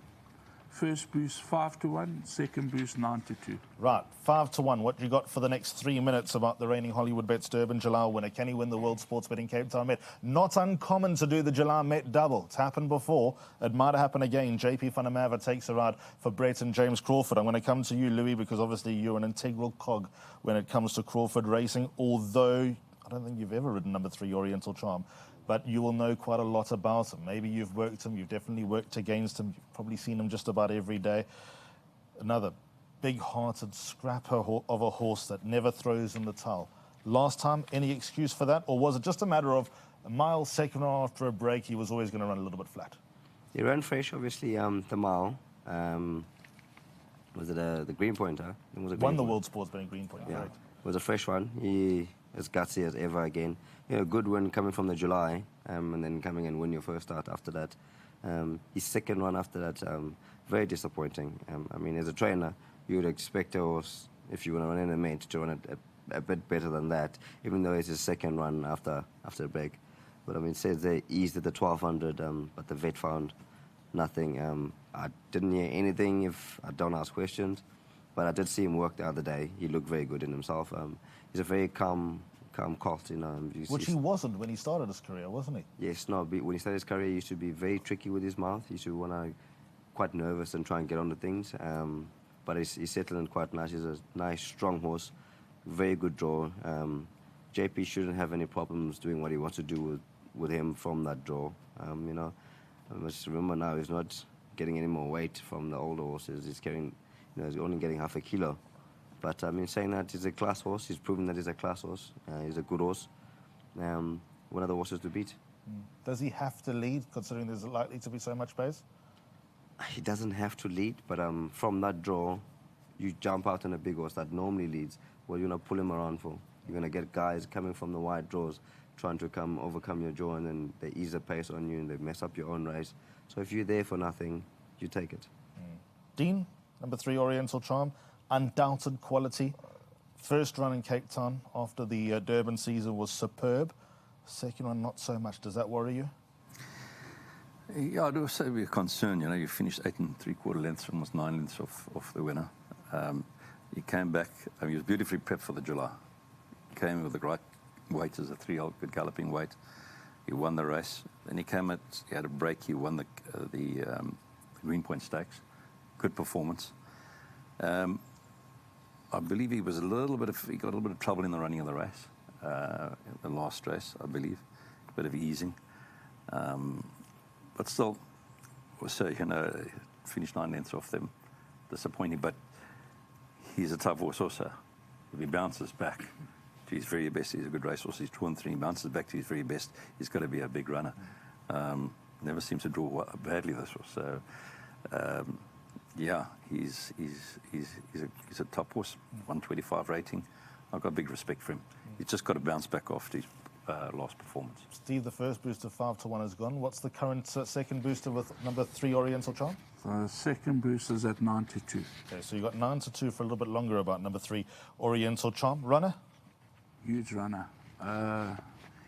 First boost 5-1, second boost 9-2. Right, 5-1. What you got for the next 3 minutes about the reigning Hollywood Bets Durban July winner? Can he win the World Sports Betting Cape Town Met? Not uncommon to do the July Met double. It's happened before. It might happen again. JP van der Merwe takes a ride for Brett and James Crawford. I'm going to come to you, Louis, because obviously you're an integral cog when it comes to Crawford racing, although I don't think you've ever ridden number 3 Oriental Charm. But you will know quite a lot about him. Maybe you've worked him, you've definitely worked against him, you've probably seen him just about every day. Another big-hearted scrapper of a horse that never throws in the towel. Last time, any excuse for that? Or was it just a matter of a mile, second after a break, he was always going to run a little bit flat? He ran fresh, obviously, the mile. Was it the Green Point, huh? Won the World Sports Betting Green Point, yeah. correct. It was a fresh one. He as gutsy as ever again. You know, good win coming from the July, and then coming and win your first start after that. His second one after that, very disappointing. I mean, as a trainer, you would expect a horse, if you want to run an event, to run it a bit better than that, even though it's his second run after a break. But I mean, it says they eased at the 1200, but the vet found nothing. I didn't hear anything if I don't ask questions, but I did see him work the other day. He looked very good in himself. He's a very calm colt, you know. Which he wasn't when he started his career, wasn't he? Yes, no. When he started his career, he used to be very tricky with his mouth. He used to want to quite nervous and try and get onto things. But he's settled in quite nice. He's a nice, strong horse. Very good draw. JP shouldn't have any problems doing what he wants to do with him from that draw. You know, I must remember now he's not getting any more weight from the older horses. He's carrying, you know, he's only getting half a kilo. But I mean, saying that, he's a class horse. He's proven that he's a class horse. He's a good horse. One of the horses to beat. Does he have to lead, considering there's likely to be so much pace? He doesn't have to lead, but from that draw, you jump out on a big horse that normally leads. What are you going to pull him around for? You're going to get guys coming from the wide draws, trying to overcome your draw, and then they ease the pace on you and they mess up your own race. So if you're there for nothing, you take it. Dean, number 3 Oriental Charm, undoubted quality. First run in Cape Town after the Durban season was superb. Second one, not so much. Does that worry you? Yeah, I'd also be a concern. You know, you finished 8 3/4 lengths, almost 9 lengths off the winner. He came back. I mean, he was beautifully prepped for the July. He came with the right weight as a 3-year-old, good galloping weight. He won the race. Then he had a break. He won the Green Point Stakes. Good performance. I believe he got a little bit of trouble in the running of the race, the last race, I believe, a bit of easing. But still, so, you know, finished 9 lengths off them. Disappointing, but he's a tough horse also. If he bounces back to his very best, he's a good racehorse. He's 2-3, he bounces back to his very best, he's got to be a big runner. Never seems to draw badly, this horse. So, yeah, he's a top horse, 125 rating. I've got big respect for him. He's just got to bounce back after his last performance. Steve, the first booster 5-1 is gone. What's the current second booster with number 3 Oriental Charm? The second boost is at 9-2. Okay, so you got 9-2 for a little bit longer about number 3 Oriental Charm. Runner? Huge runner.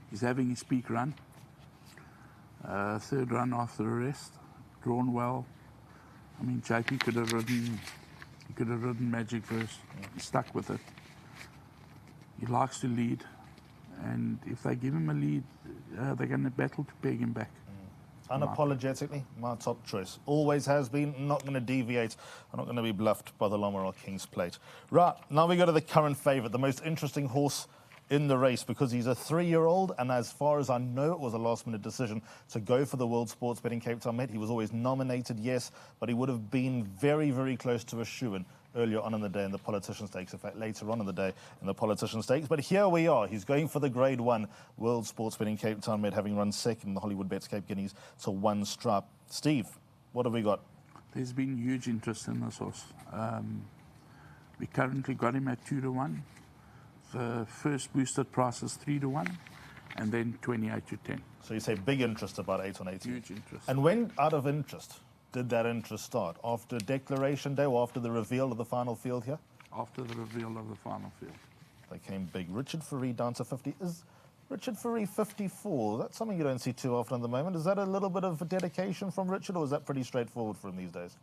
He's having his peak run. Third run after the rest. Drawn well. I mean, JP could have ridden Magic Verse. He stuck with it. He likes to lead. And if they give him a lead, they're going to battle to peg him back. Unapologetically, my top choice. Always has been. Not going to deviate. I'm not going to be bluffed by the Lommar King's Plate. Right, now we go to the current favourite, the most interesting horse in the race, because he's a 3-year-old, and as far as I know, it was a last-minute decision to go for the World Sports Betting Cape Town Met. He was always nominated, yes, but he would have been very, very close to a shoo-in. earlier on in the day in the Politician Stakes, in fact, later on in the day in the Politician Stakes. But here we are. He's going for the Grade 1 World Sports Betting Cape Town Med, having run second in the Hollywood Bets Cape Guineas to one stripe. Steve, what have we got? There's been huge interest in this horse. We currently got him at 2-1. The first boosted price is 3-1, and then 28-10. So you say big interest about 8 on 18. Huge interest. And when, out of interest, did that interest start? After declaration day or after the reveal of the final field here? After the reveal of the final field. They came big. Richard Faree down to 50. Is Richard Faree 54? That's something you don't see too often at the moment. Is that a little bit of a dedication from Richard, or is that pretty straightforward for him these days?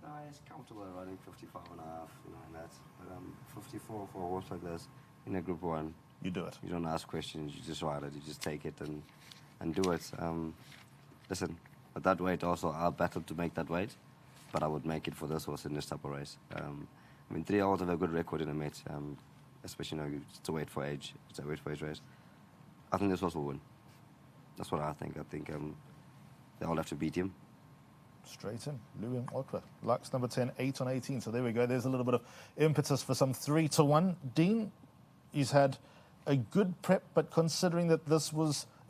No, he's comfortable running 55 and a half, and that's. But 54 for a horse like this in a Group 1. You do it. You don't ask questions, you just ride it, you just take it and do it. Listen, at that weight also, I'll battle to make that weight, but I would make it for this horse in this type of race. I mean, 3 hours have a good record in a match, especially, it's a weight for age. It's a weight for age race. I think this horse will win. That's what I think. I think they all have to beat him. Straight in. Louis Okra. Lux number 10, 8 on 18. So there we go. There's a little bit of impetus for some 3-1. Dean, he's had a good prep, but considering that it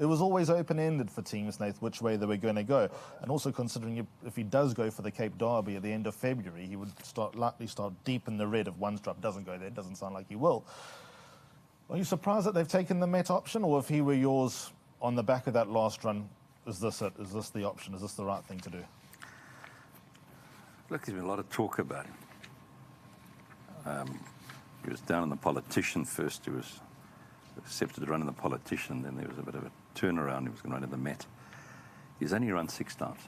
was always open-ended for Team Snaith which way they were going to go, and also considering if he does go for the Cape Derby at the end of February, he would likely start deep in the red if one strap doesn't go there. It doesn't sound like he will. Are you surprised that they've taken the Met option, or if he were yours on the back of that last run, is this it? Is this the option? Is this the right thing to do? Look, there's been a lot of talk about him. He was down in the Politician first. He was accepted to run in the Politician. Then there was a bit of a turnaround. He was going to run in the Met. He's only run 6 times.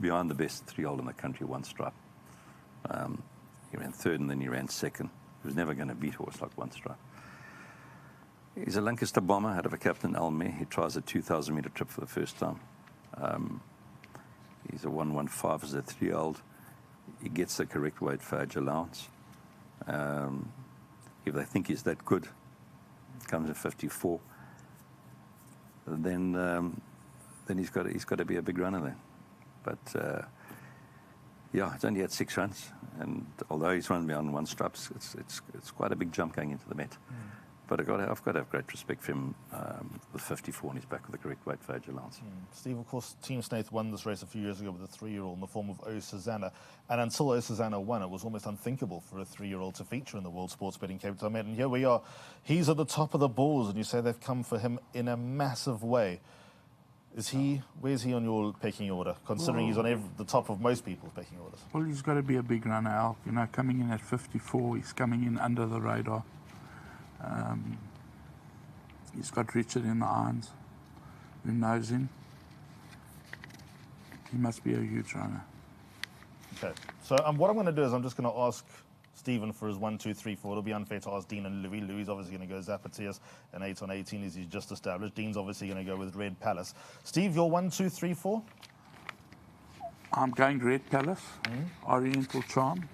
Behind the best 3-year-old in the country, one stripe. He ran 3rd and then he ran 2nd. He was never going to beat a horse like one stripe. He's a Lancaster bomber out of a Captain Alme. He tries a 2,000-metre trip for the first time. He's a 115 as a 3-year-old. He gets the correct weight for age allowance. If they think he's that good, comes at 54, then he's got to be a big runner then. But yeah, it's only had 6 runs, and although he's run beyond one stripes, it's quite a big jump going into the Met. But I've got to have great respect for him with 54 on his back with the correct weight for age allowance. Steve, of course, Team Snaith won this race a few years ago with a 3-year-old in the form of O Susanna. And until O Susanna won, it was almost unthinkable for a 3-year-old to feature in the World Sports Betting Cape Town Med. And here we are. He's at the top of the balls, and you say they've come for him in a massive way. Where's he on your pecking order, considering he's on the top of most people's pecking orders? Well, he's got to be a big runner, Al. Coming in at 54, he's coming in under the radar. He's got Richard in the irons, who knows him. He must be a huge runner. Okay, so what I'm going to do is I'm just going to ask Stephen for his 1, 2, 3, 4. It'll be unfair to ask Dean and Louis. Louis obviously going to go Zapatias and 8 on 18 as he's just established. Dean's obviously going to go with Red Palace. Steve, your 1, 2, 3, 4? I'm going Red Palace, Oriental Charm,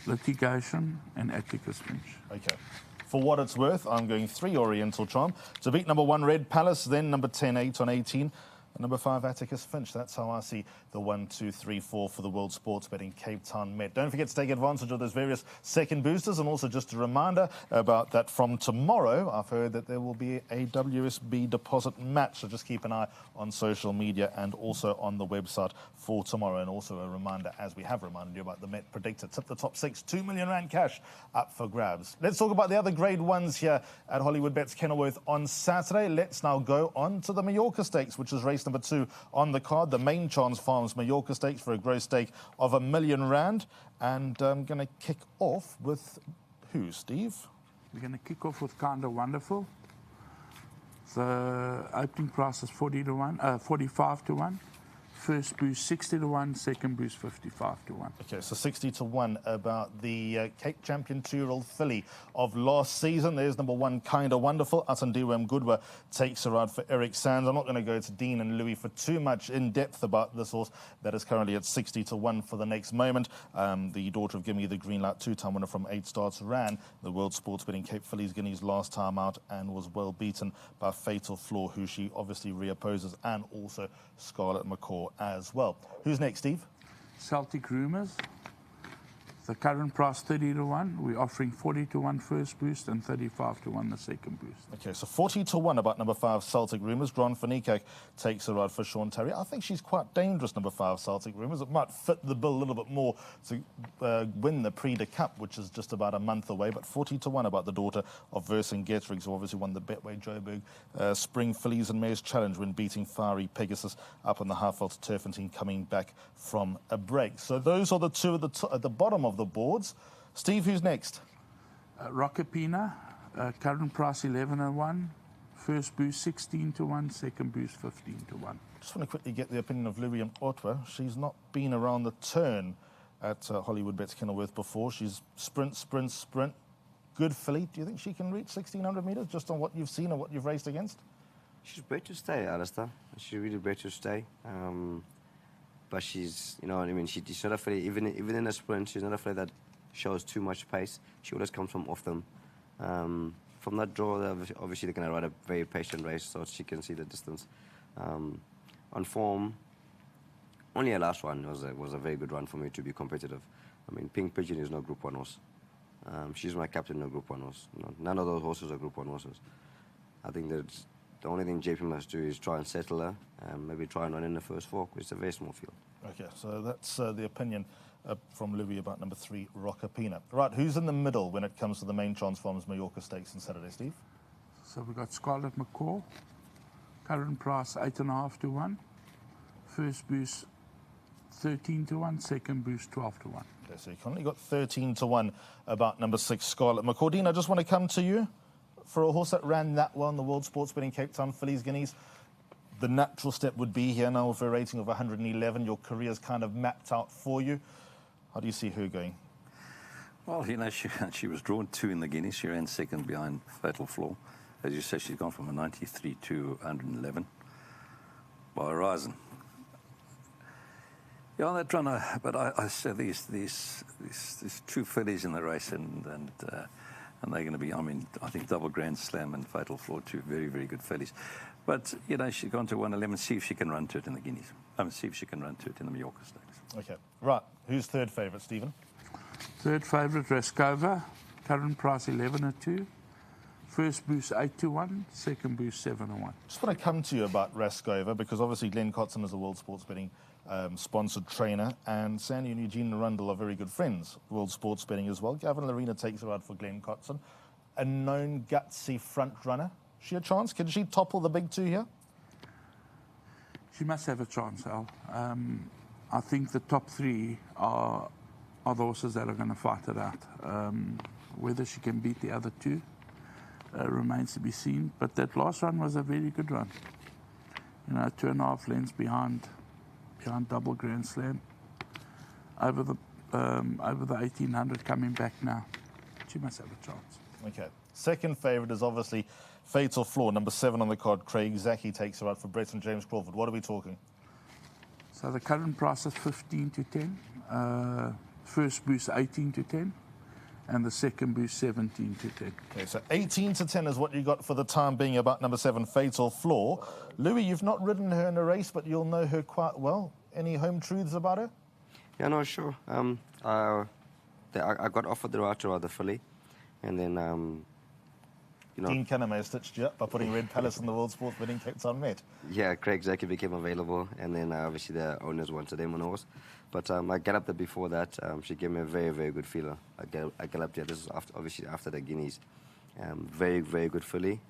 Litigation, and Atticus Finch. Okay. For what it's worth, I'm going 3 Oriental Charm to beat number 1 Red Palace, then number 10 8 on 18, and number 5 Atticus Finch. That's how I see the 1, 2, 3, 4 for the World Sports Betting Cape Town Met. Don't forget to take advantage of those various second boosters, and also just a reminder about that from tomorrow. I've heard that there will be a WSB deposit match, so just keep an eye on social media and also on the website for tomorrow. And also a reminder, as we have reminded you, about the Met Predictor. Tip the top 6, R2 million cash up for grabs. Let's talk about the other Grade 1s here at Hollywood Bets Kenilworth on Saturday. Let's now go on to the Majorca Stakes, which is race number 2 on the card. The Main Chance Farms Majorca Stakes for a gross stake of R1 million. And I'm going to kick off with who, Steve? We're going to kick off with Kinda Wonderful. The opening price is 45 to 1. First boost 60 to 1, second boost 55 to 1. Okay, so 60 to 1 about the Cape Champion 2-year-old filly of last season. There's number 1, Kinda Wonderful. Atandiwe Mgudwa takes her out for Eric Sands. I'm not going to go to Dean and Louis for too much in depth about this horse that is currently at 60 to 1 for the next moment. The daughter of Gimme the Green Light, 2-time winner from 8 starts, ran the World Sports Betting Cape Fillies Guineas last time out and was well beaten by Fatal Flaw, who she obviously reopposes, and also Scarlet McCaw as well. Who's next, Steve? Celtic Rumours. The current price 30 to 1. We're offering 40 to 1 first boost and 35 to 1 the second boost. Okay, so 40 to 1 about number 5, Celtic Rumours. Grant Fanikak takes a ride for Sean Terry. I think she's quite dangerous, number 5, Celtic Rumours. It might fit the bill a little bit more to win the Prix de Cup, which is just about a month away. But 40 to 1 about the daughter of Vercingetorix, who obviously won the Betway Joburg Spring Fillies and Mares Challenge when beating Fiery Pegasus up on the Halfveld Turfentine coming back from a break. So those are the two at the bottom of the boards. Steve, who's next? Rockapina, current price 11 to 1. First boost 16 to 1. Second boost 15 to 1. Just want to quickly get the opinion of Louis and Otwa. She's not been around the turn at Hollywood Bets Kenilworth before. She's sprint. Good filly. Do you think she can reach 1,600 metres just on what you've seen and what you've raced against? She's bred to stay, Alistair. She's really bred to stay. But she's, you know what I mean, she's not a filly, even in a sprint, she's not a filly that shows too much pace. She always comes from off them. From that draw, obviously they're going to ride a very patient race so she can see the distance. On form, only her last one was a very good run for me to be competitive. I mean, Pink Pigeon is no Group 1 horse. She's my captain in a Group 1 horse. No, none of those horses are Group 1 horses. I think that the only thing JP must do is try and settle her, maybe try and run in the first fork, which is a very small field. Okay, so that's the opinion from Louis about number 3, Rockapina. Right, who's in the middle when it comes to the main Chance Farms Majorca Stakes on Saturday, Steve? So we've got Scarlet McCall, current price 8.5 to 1. First boost 13 to 1. Second boost 12 to 1. Okay, so you currently got 13 to 1 about number 6, Scarlet McCall. Dean, I just want to come to you. For a horse that ran that well in the World Sports Betting Cape Town Fillies Guineas, the natural step would be here now with a rating of 111. Your career's kind of mapped out for you. How do you see her going? Well, you know, she was drawn 2 in the Guineas. She ran second behind Fatal Flaw. As you say, she's gone from a 93 to 111 by Horizon. Yeah, they're trying to, but I say these 2 fillies in the race, and they're going to be, I mean, I think Double Grand Slam and Fatal Flaw, 2 very, very good fillies. But, you know, she's gone to 111. See if she can run to it in the Guineas. See if she can run to it in the Majorca Stakes. Okay. Right. Who's third favourite, Stephen? Third favourite, Raskova. Current price 11 to 2. First boost 8 to 1. Second boost 7 to 1. Just want to come to you about Raskova, because obviously Glenn Cotson is a World Sports Betting sponsored trainer, and Sandy and Eugene Arundel are very good friends, World Sports Betting as well. Gavin Larena takes her out for Glenn Cotson. A known gutsy front runner. She a chance? Can she topple the big 2 here? She must have a chance, Al. I think the top 3 are the horses that are going to fight it out. Whether she can beat the other 2 remains to be seen. But that last run was a very good run. You know, 2.5 lengths behind Double Grand Slam. Over the 1800 coming back now. She must have a chance. Okay. Second favourite is obviously Fatal Flaw, number 7 on the card. Craig Zaki takes her out for Brett and James Crawford. What are we talking? So the current price is 15 to 10. First boost 18 to 10. And the second boost 17 to 10. Okay, so 18 to 10 is what you got for the time being about number 7, Fatal Flaw. Louis, you've not ridden her in a race, but you'll know her quite well. Any home truths about her? Yeah, no, sure. I got offered the right to ride the filly, and then, you know... Dean Caname stitched you up by putting Red Palace in the World Sports Betting Cape Town Met. Yeah, Craig Zaki became available, and then obviously the owners wanted him on a horse. But I galloped her before that. She gave me a very, very good feeler. I galloped her. This is obviously after the Guineas. Very, very good filly.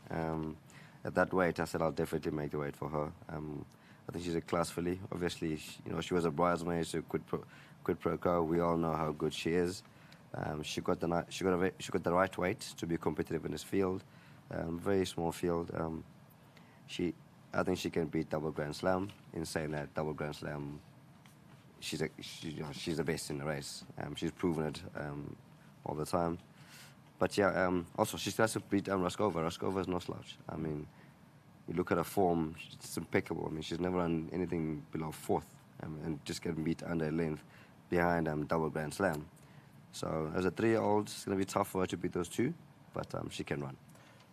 At that weight, I said I'll definitely make the weight for her. I think she's a class filly. Obviously, you know, she was a bridesmaid, so quid pro quo. We all know how good she is. She got the right weight to be competitive in this field. Very small field. I think she can beat Double Grand Slam. In saying that, Double Grand Slam, she's the best in the race. She's proven it all the time. But yeah, also she still has to beat Raskova. Raskova is no slouch. I mean, you look at her form, it's impeccable. I mean, she's never run anything below 4th, and just getting beat under a length behind Double Grand Slam. So as a 3-year-old, it's going to be tough for her to beat those 2, but she can run.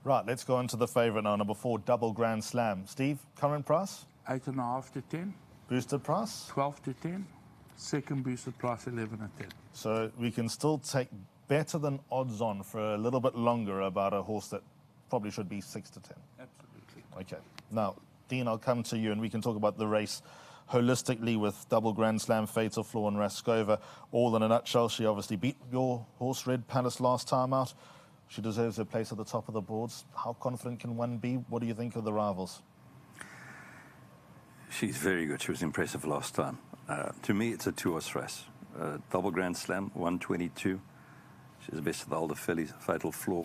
Right, let's go on to the favourite now, number 4, Double Grand Slam. Steve, current price? 8.5 to 10. Boosted price? 12 to 10. Second boosted price 11 at 10. So we can still take better than odds on for a little bit longer about a horse that probably should be 6 to 10. Absolutely. Okay. Now, Dean, I'll come to you and we can talk about the race holistically with double Grand Slam, Fatal Flaw and Raskova. All in a nutshell, she obviously beat your horse, Red Palace, last time out. She deserves her place at the top of the boards. How confident can one be? What do you think of the rivals? She's very good. She was impressive last time. To me, it's a two-horse race. Double Grand Slam, 122. She's the best of the older fillies. Fatal Flaw,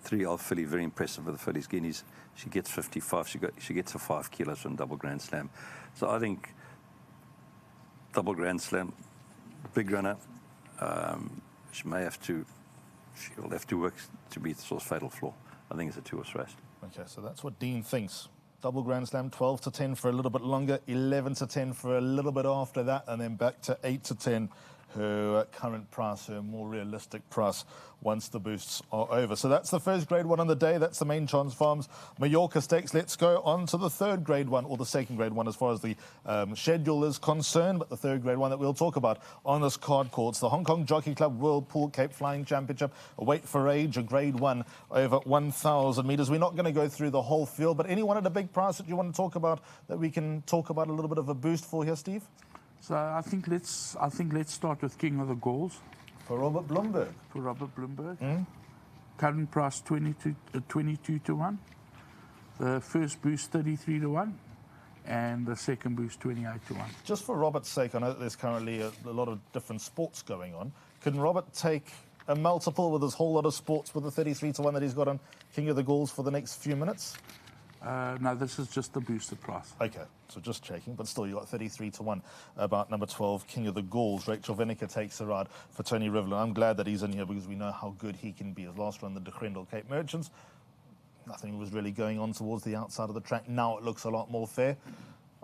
3 old filly, very impressive with the fillies. Guineas, she gets 55. She gets a 5 kilos from Double Grand Slam. So I think Double Grand Slam, big runner. She'll have to work to beat the Fatal Flaw. I think it's a two-horse race. Okay, so that's what Dean thinks. Double Grand Slam, 12 to 10 for a little bit longer, 11 to 10 for a little bit after that, and then back to 8 to 10. Her current price, her more realistic price once the boosts are over. So that's the first grade one on the day. That's the Main Chance Farms Majorca Stakes. Let's go on to the third grade one, or the second grade one as far as the schedule is concerned, but the third grade one that we'll talk about on this card call. It's the Hong Kong Jockey Club World Pool Cape Flying Championship, a weight for age, a grade one over 1,000 metres. We're not going to go through the whole field, but anyone at a big price that you want to talk about that we can talk about a little bit of a boost for here, Steve? So I think let's start with King of the Gauls. For Robert Bloomberg. For Robert Bloomberg. Current price 22 to 1. The first boost 33 to 1. And the second boost 28 to 1. Just for Robert's sake, I know that there's currently a lot of different sports going on. Can Robert take a multiple with his whole lot of sports with the 33 to 1 that he's got on King of the Gauls for the next few minutes? No, this is just the boosted price. Okay, so just checking, but still you got 33 to 1 about number 12, King of the Gauls. Rachel Vinegar takes a ride for Tony Rivlin. I'm glad that he's in here because we know how good he can be. His last run, the De Crendel Cape Merchants, nothing was really going on towards the outside of the track. Now it looks a lot more fair.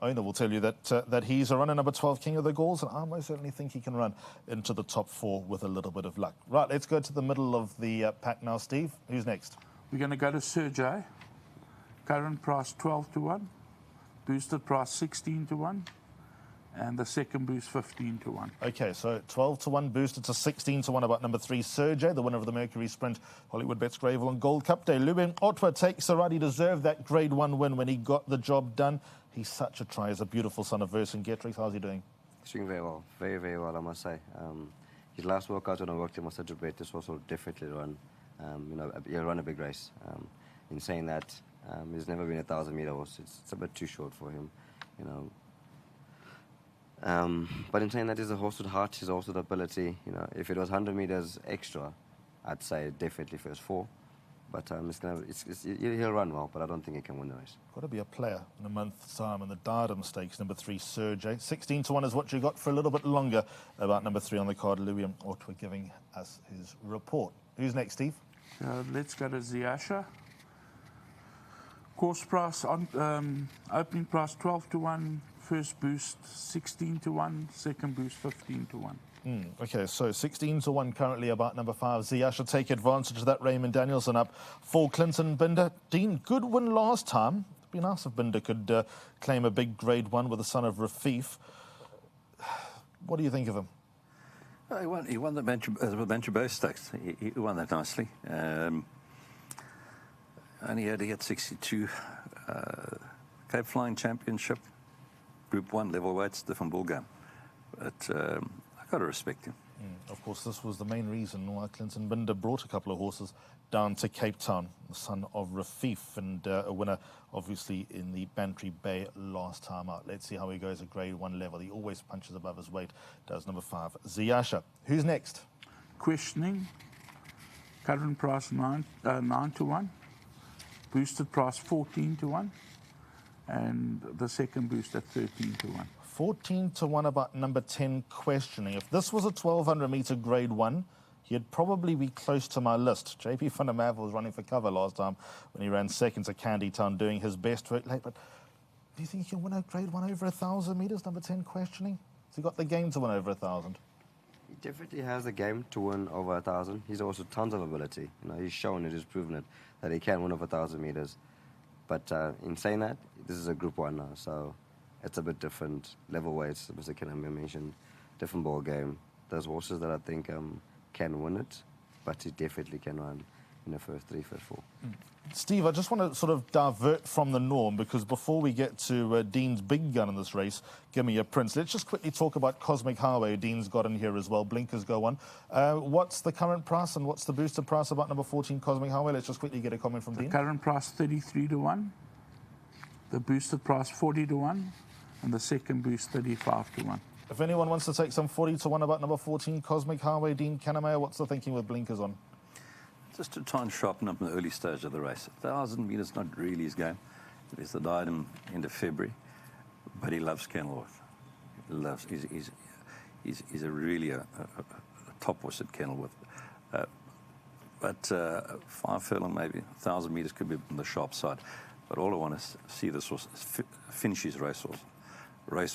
Owner will tell you that he's a runner, number 12, King of the Gauls, and I most certainly think he can run into the top 4 with a little bit of luck. Right, let's go to the middle of the pack now, Steve. Who's next? We're going to go to Sergey. Current price 12 to 1, boosted price 16 to 1, and the second boost 15 to 1. Okay, so 12 to 1 boosted to 16 to 1 about number 3, Sergey, the winner of the Mercury Sprint Hollywood Bets Gravel on Gold Cup Day. Lubin Otwa takes a ride. He deserved that grade 1 win when he got the job done. He's such a try. He's a beautiful son of Vercingetorix. How's he doing? He's doing very well. Very, very well, I must say. His last workout when I worked him was such a great. This also definitely run, he'll run a big race. In saying that, he's never been a 1,000-meter horse. It's a bit too short for him, But in saying that, he's a horse with heart. He's also the ability. If it was 100 meters extra, I'd say definitely first 4. But he'll run well, but I don't think he can win the race. Got to be a player in a month's time in the Dardham Stakes, number 3, Sergey. 16 to 1 is what you got for a little bit longer about number 3 on the card. Louis Otwa giving us his report. Who's next, Steve? Let's go to Ziasha. Course price, opening price 12 to 1, first boost 16 to 1, second boost 15 to 1. Okay, so 16 to 1 currently about number 5. Zia should take advantage of that. Raymond Danielson up for Clinton Binder. Dean, good win last time. It'd be nice if Binder could claim a big grade 1 with the son of Rafif. What do you think of him? He won the Majorca Stakes. He won that nicely. And he had 62. Cape Flying Championship, Group 1, level weights, different ball game. But I've got to respect him. Of course, this was the main reason why Clinton Binder brought a couple of horses down to Cape Town, the son of Rafif, and a winner, obviously, in the Bantry Bay last time out. Let's see how he goes at grade 1 level. He always punches above his weight, does number 5, Ziasha. Who's next? Questioning. Current price 9 to 1. Boosted price 14 to 1. And the second boost at 13 to 1. 14 to 1 about number 10, Questioning. If this was a 1,200-metre grade 1, he'd probably be close to my list. JP van der Merwe was running for cover last time when he ran second to Candy Town, doing his best for it late. But do you think he can win a grade 1 over 1,000 metres, number 10, Questioning? Has he got the game to win over 1,000? He definitely has the game to win over 1,000. He's also tons of ability. He's shown it, he's proven it, that he can win over 1,000 meters. But in saying that, this is a Group 1 now, so it's a bit different level weights, Mr. Kinham mentioned. different ball game. There's horses that I think can win it, but he definitely can run in the first 3, first 4. Steve, I just want to sort of divert from the norm, because before we get to Dean's big gun in this race, Give Me a Prince, let's just quickly talk about Cosmic Highway. Dean's got in here as well. Blinkers go on. What's the current price and what's the boosted price about number 14, Cosmic Highway? Let's just quickly get a comment from Dean. Current price 33 to 1. The boosted price 40 to 1. And the second boost 35 to 1. If anyone wants to take some 40 to 1 about number 14, Cosmic Highway, Dean Kanemayer, what's the thinking with blinkers on? Just to try and sharpen up in the early stage of the race. 1,000 metres not really his game. It is the Diadem end of February, but he loves Kenilworth. He loves. He's a really a top horse at Kenilworth. But 5 furlong, maybe 1,000 metres could be on the sharp side. But all I want to see this horse is finish his race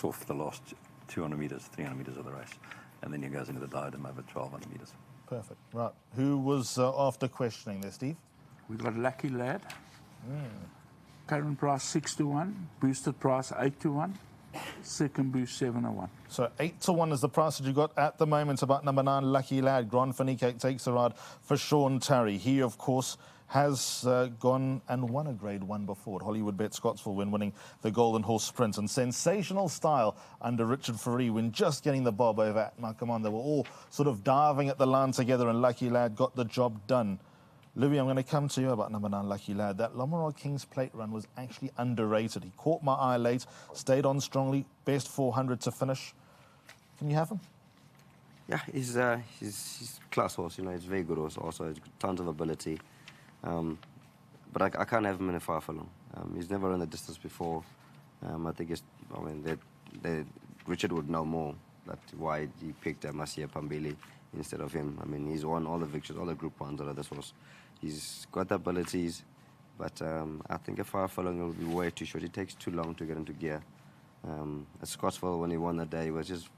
off the last 200 metres, 300 metres of the race, and then he goes into the Diadem over 1,200 metres. Perfect. Right. Who was after questioning there, Steve? We've got Lucky Lad. Current price 6 to 1. Boosted price 8 to 1. Second boost 7 to 1. So 8 to 1 is the price that you got at the moment about number 9, Lucky Lad. Grand Finike takes a ride for Sean Tarry. He, of course, has gone and won a Grade 1 before at Hollywood Bet Scottsville when winning the Golden Horse Sprint. And sensational style under Richard Fourie when just getting the bob over at Makaman. They were all sort of diving at the line together, and Lucky Lad got the job done. Louis, I'm going to come to you about number 9, Lucky Lad. That Lamoureux King's Plate run was actually underrated. He caught my eye late, stayed on strongly, best 400 to finish. Can you have him? Yeah, he's class horse. You know, he's a very good horse. Also, he's got tons of ability. But I can't have him in a 5 furlong. He's never run the distance before. I think Richard would know more why he picked Masia Pambili instead of him. I mean, he's won all the victories, all the Group 1s out of this horse. He's got the abilities, but I think a 5 furlong will be way too short. It takes too long to get into gear. At Scottsville, when he won that day, he was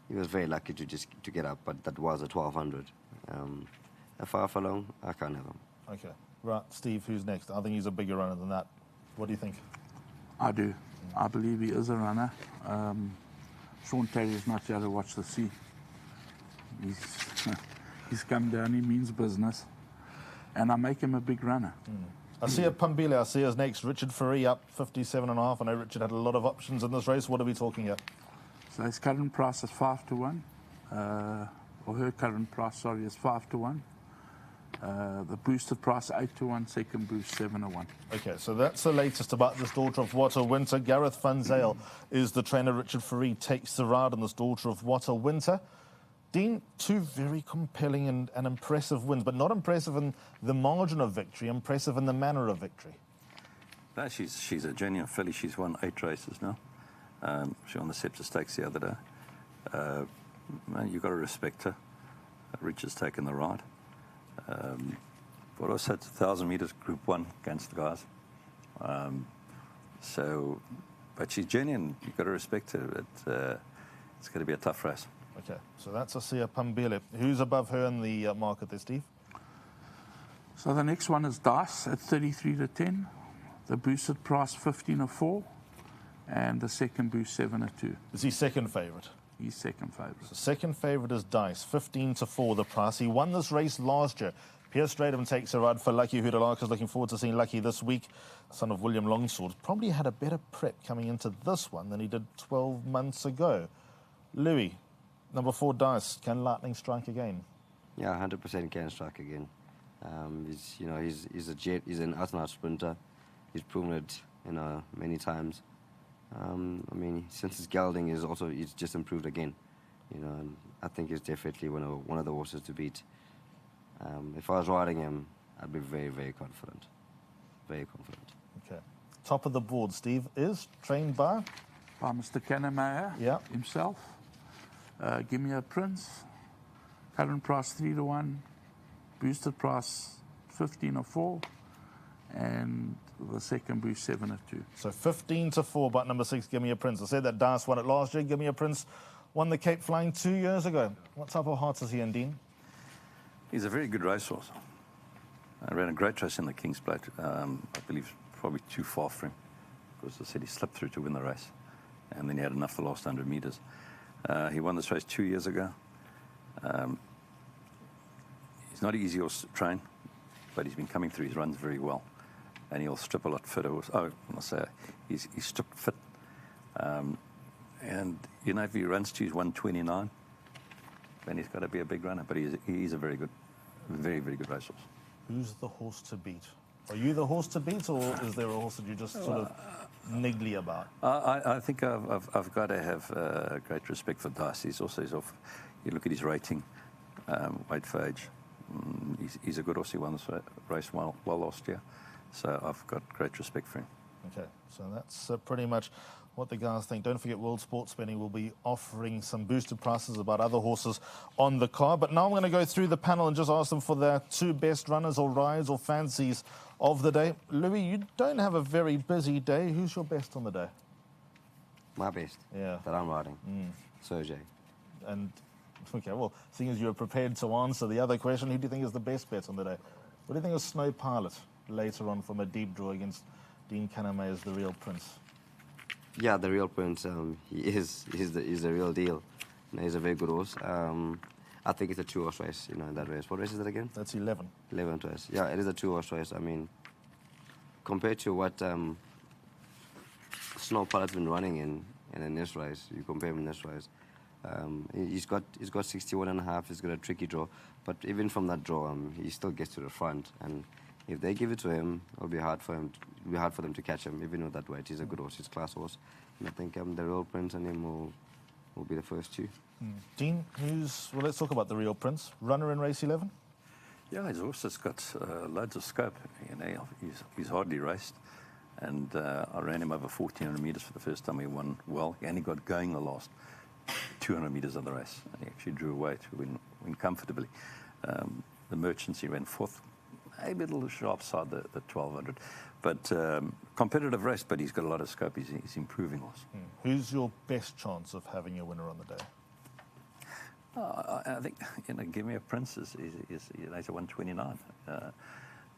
very lucky to get up, but that was a 1,200. A 5 furlong, I can't have him. Okay. Right, Steve, who's next? I think he's a bigger runner than that. What do you think? I do. I believe he is a runner. Sean Terry is not here to watch the sea. He's come down, he means business. And I make him a big runner. I see a Pambile, I see us next. Richard Fourie up 57.5. I know Richard had a lot of options in this race. What are we talking here? So his current price is 5 to 1. Or her current price, sorry, is 5 to 1. The boosted price 8 to 1, second boost 7 to 1. Okay, so that's the latest about this Daughter of Water Winter. Gareth Van Zyl is the trainer. Richard Fourie takes the ride on this Daughter of Water Winter. Dean, 2 very compelling and impressive wins, but not impressive in the margin of victory, impressive in the manner of victory. No, she's a genuine filly. She's won 8 races now. She won the Majorca Stakes the other day. You've got to respect her. Richard's taken the ride. But also it's 1,000 metres Group 1 against the guys. But she's genuine. You've got to respect her. It's going to be a tough race. Okay, so that's Asia Pambile. Who's above her in the market there, Steve? So the next one is Dice at 33 to 10. The boosted price 15 to 4. And the second boost 7 to 2. Is he second favourite? He's second favourite. So second favourite is Dice, 15 to 4 the price. He won this race last year. Pierre Stradham takes a ride for Lucky Hudalakis. Looking forward to seeing Lucky this week. Son of William Longsword. Probably had a better prep coming into this one than he did 12 months ago. Louis, number 4 Dice. Can Lightning strike again? Yeah, 100% can strike again. He's an out-and-out sprinter. He's proven it, many times. Since his gelding he's just improved again. And I think he's definitely one of the horses to beat. If I was riding him, I'd be very, very confident. Very confident. Okay. Top of the board, Steve, is trained by Mr. Kanemayer himself. Give Me a Prince. Current price 3 to 1. Boosted price 15 to 4. And the second boost 7 to 2. So 15 to 4, but number 6, Give Me a Prince. I said that Dice won it last year. Give Me a Prince won the Cape Flying 2 years ago. What type of hearts is he in, Dean? He's a very good racehorse. I ran a great race in the King's Plate. I believe probably too far for him, because I said he slipped through to win the race, and then he had enough the last 100 metres. He won this race 2 years ago. He's not an easy horse to train, but he's been coming through his runs very well. And he'll strip a lot fitter. Oh, I must say, he's stripped fit. And, you know, if he runs to his 129, then he's got to be a big runner. But he's a very good, very, very good racehorse. Who's the horse to beat? Are you the horse to beat, or is there a horse that you just sort of niggly about? I think I've got to have great respect for Dice. He's off. You look at his rating, weight for age. He's a good horse. He won this race well last year. So I've got great respect for him. Okay, so that's pretty much what the guys think. Don't forget, World Sports Betting will be offering some boosted prices about other horses on the card. But now I'm going to go through the panel and just ask them for their two best runners or rides or fancies of the day. Louis, you don't have a very busy day. Who's your best on the day? My best. Yeah. That I'm riding. Sergey. And, okay, well, seeing as you were prepared to answer the other question, who do you think is the best bet on the day? What do you think of Snow Pilot later on from a deep draw against Dean Caname as the real prince? Yeah, the real prince. He's the real deal. You know, he's a very good horse. I think it's a 2-horse race. You know, in that race. What race is it again? That's 11. 11th race. Yeah, it is a 2-horse race. I mean, compared to what Snow Pilot's been running in this race, you compare him in this race. He's got 61.5. He's got a tricky draw, but even from that draw, he still gets to the front. And if they give it to him, it'll be hard for him. It'll be hard for them to catch him, even with that weight. He's a good horse. He's a class horse. And I think the real prince and him will be the first two. Dean, well, let's talk about the real prince. Runner in race 11? Yeah, his horse has got loads of scope. You know, he's hardly raced. And I ran him over 1,400 metres for the first time. He won well. He only got going the last 200 metres of the race. And he actually drew away to win comfortably. The Merchants, he ran fourth. A little sharp side, the 1,200. But competitive race, but he's got a lot of scope. He's improving horse. Who's your best chance of having a winner on the day? I think, you know, Give Me a Prince is you know, he's a 129.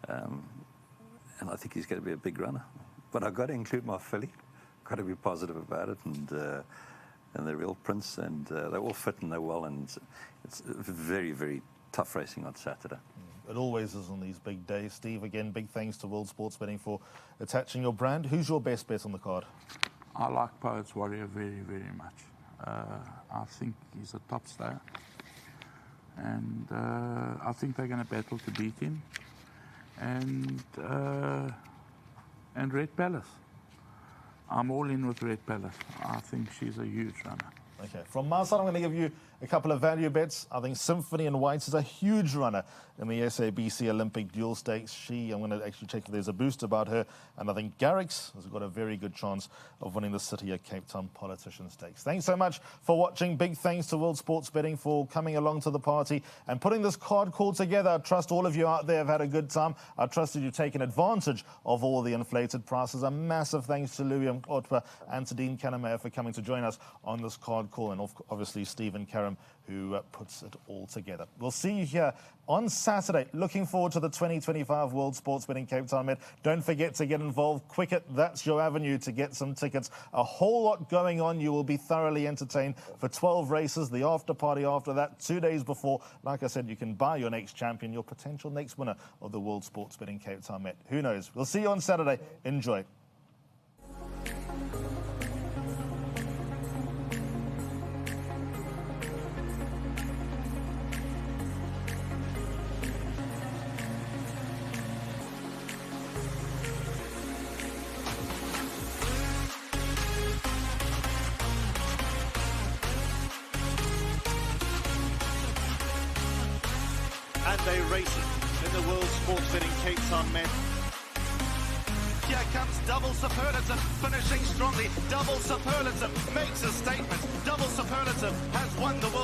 And I think he's going to be a big runner. But I've got to include my filly. Got to be positive about it. And the real prince. And they all fit and they're well. And it's very, very tough racing on Saturday. It always is on these big days. Steve, again, big thanks to World Sports Betting for attaching your brand. Who's your best bet on the card? I like Poets Warrior very, very much. I think he's a top stayer. And I think they're going to battle to beat him. And Red Palace. I'm all in with Red Palace. I think she's a huge runner. Okay, from my side, I'm going to give you a couple of value bets. I think Symphony and Whites is a huge runner in the SABC Olympic Dual Stakes. I'm going to actually check if there's a boost about her. And I think Garrix has got a very good chance of winning the City of Cape Town Politician Stakes. Thanks so much for watching. Big thanks to World Sports Betting for coming along to the party and putting this card call together. I trust all of you out there have had a good time. I trust that you've taken advantage of all the inflated prices. A massive thanks to Louis Mkotwa and to Dean Caname for coming to join us on this card call, and obviously Stephen Karam, who puts it all together. We'll see you here on Saturday. Looking forward to the 2025 World Sports Betting Cape Town Met. Don't forget to get involved. Quicket, that's your avenue to get some tickets. A whole lot going on. You will be thoroughly entertained for 12 races. The after party after that, 2 days before. Like I said, you can buy your next champion, your potential next winner of the World Sports Betting Cape Town Met. Who knows? We'll see you on Saturday. Enjoy. And they racing in the World Sports Betting Cape Town Met. Here comes Double Superlative, finishing strongly. Double Superlative makes a statement. Double Superlative has won the World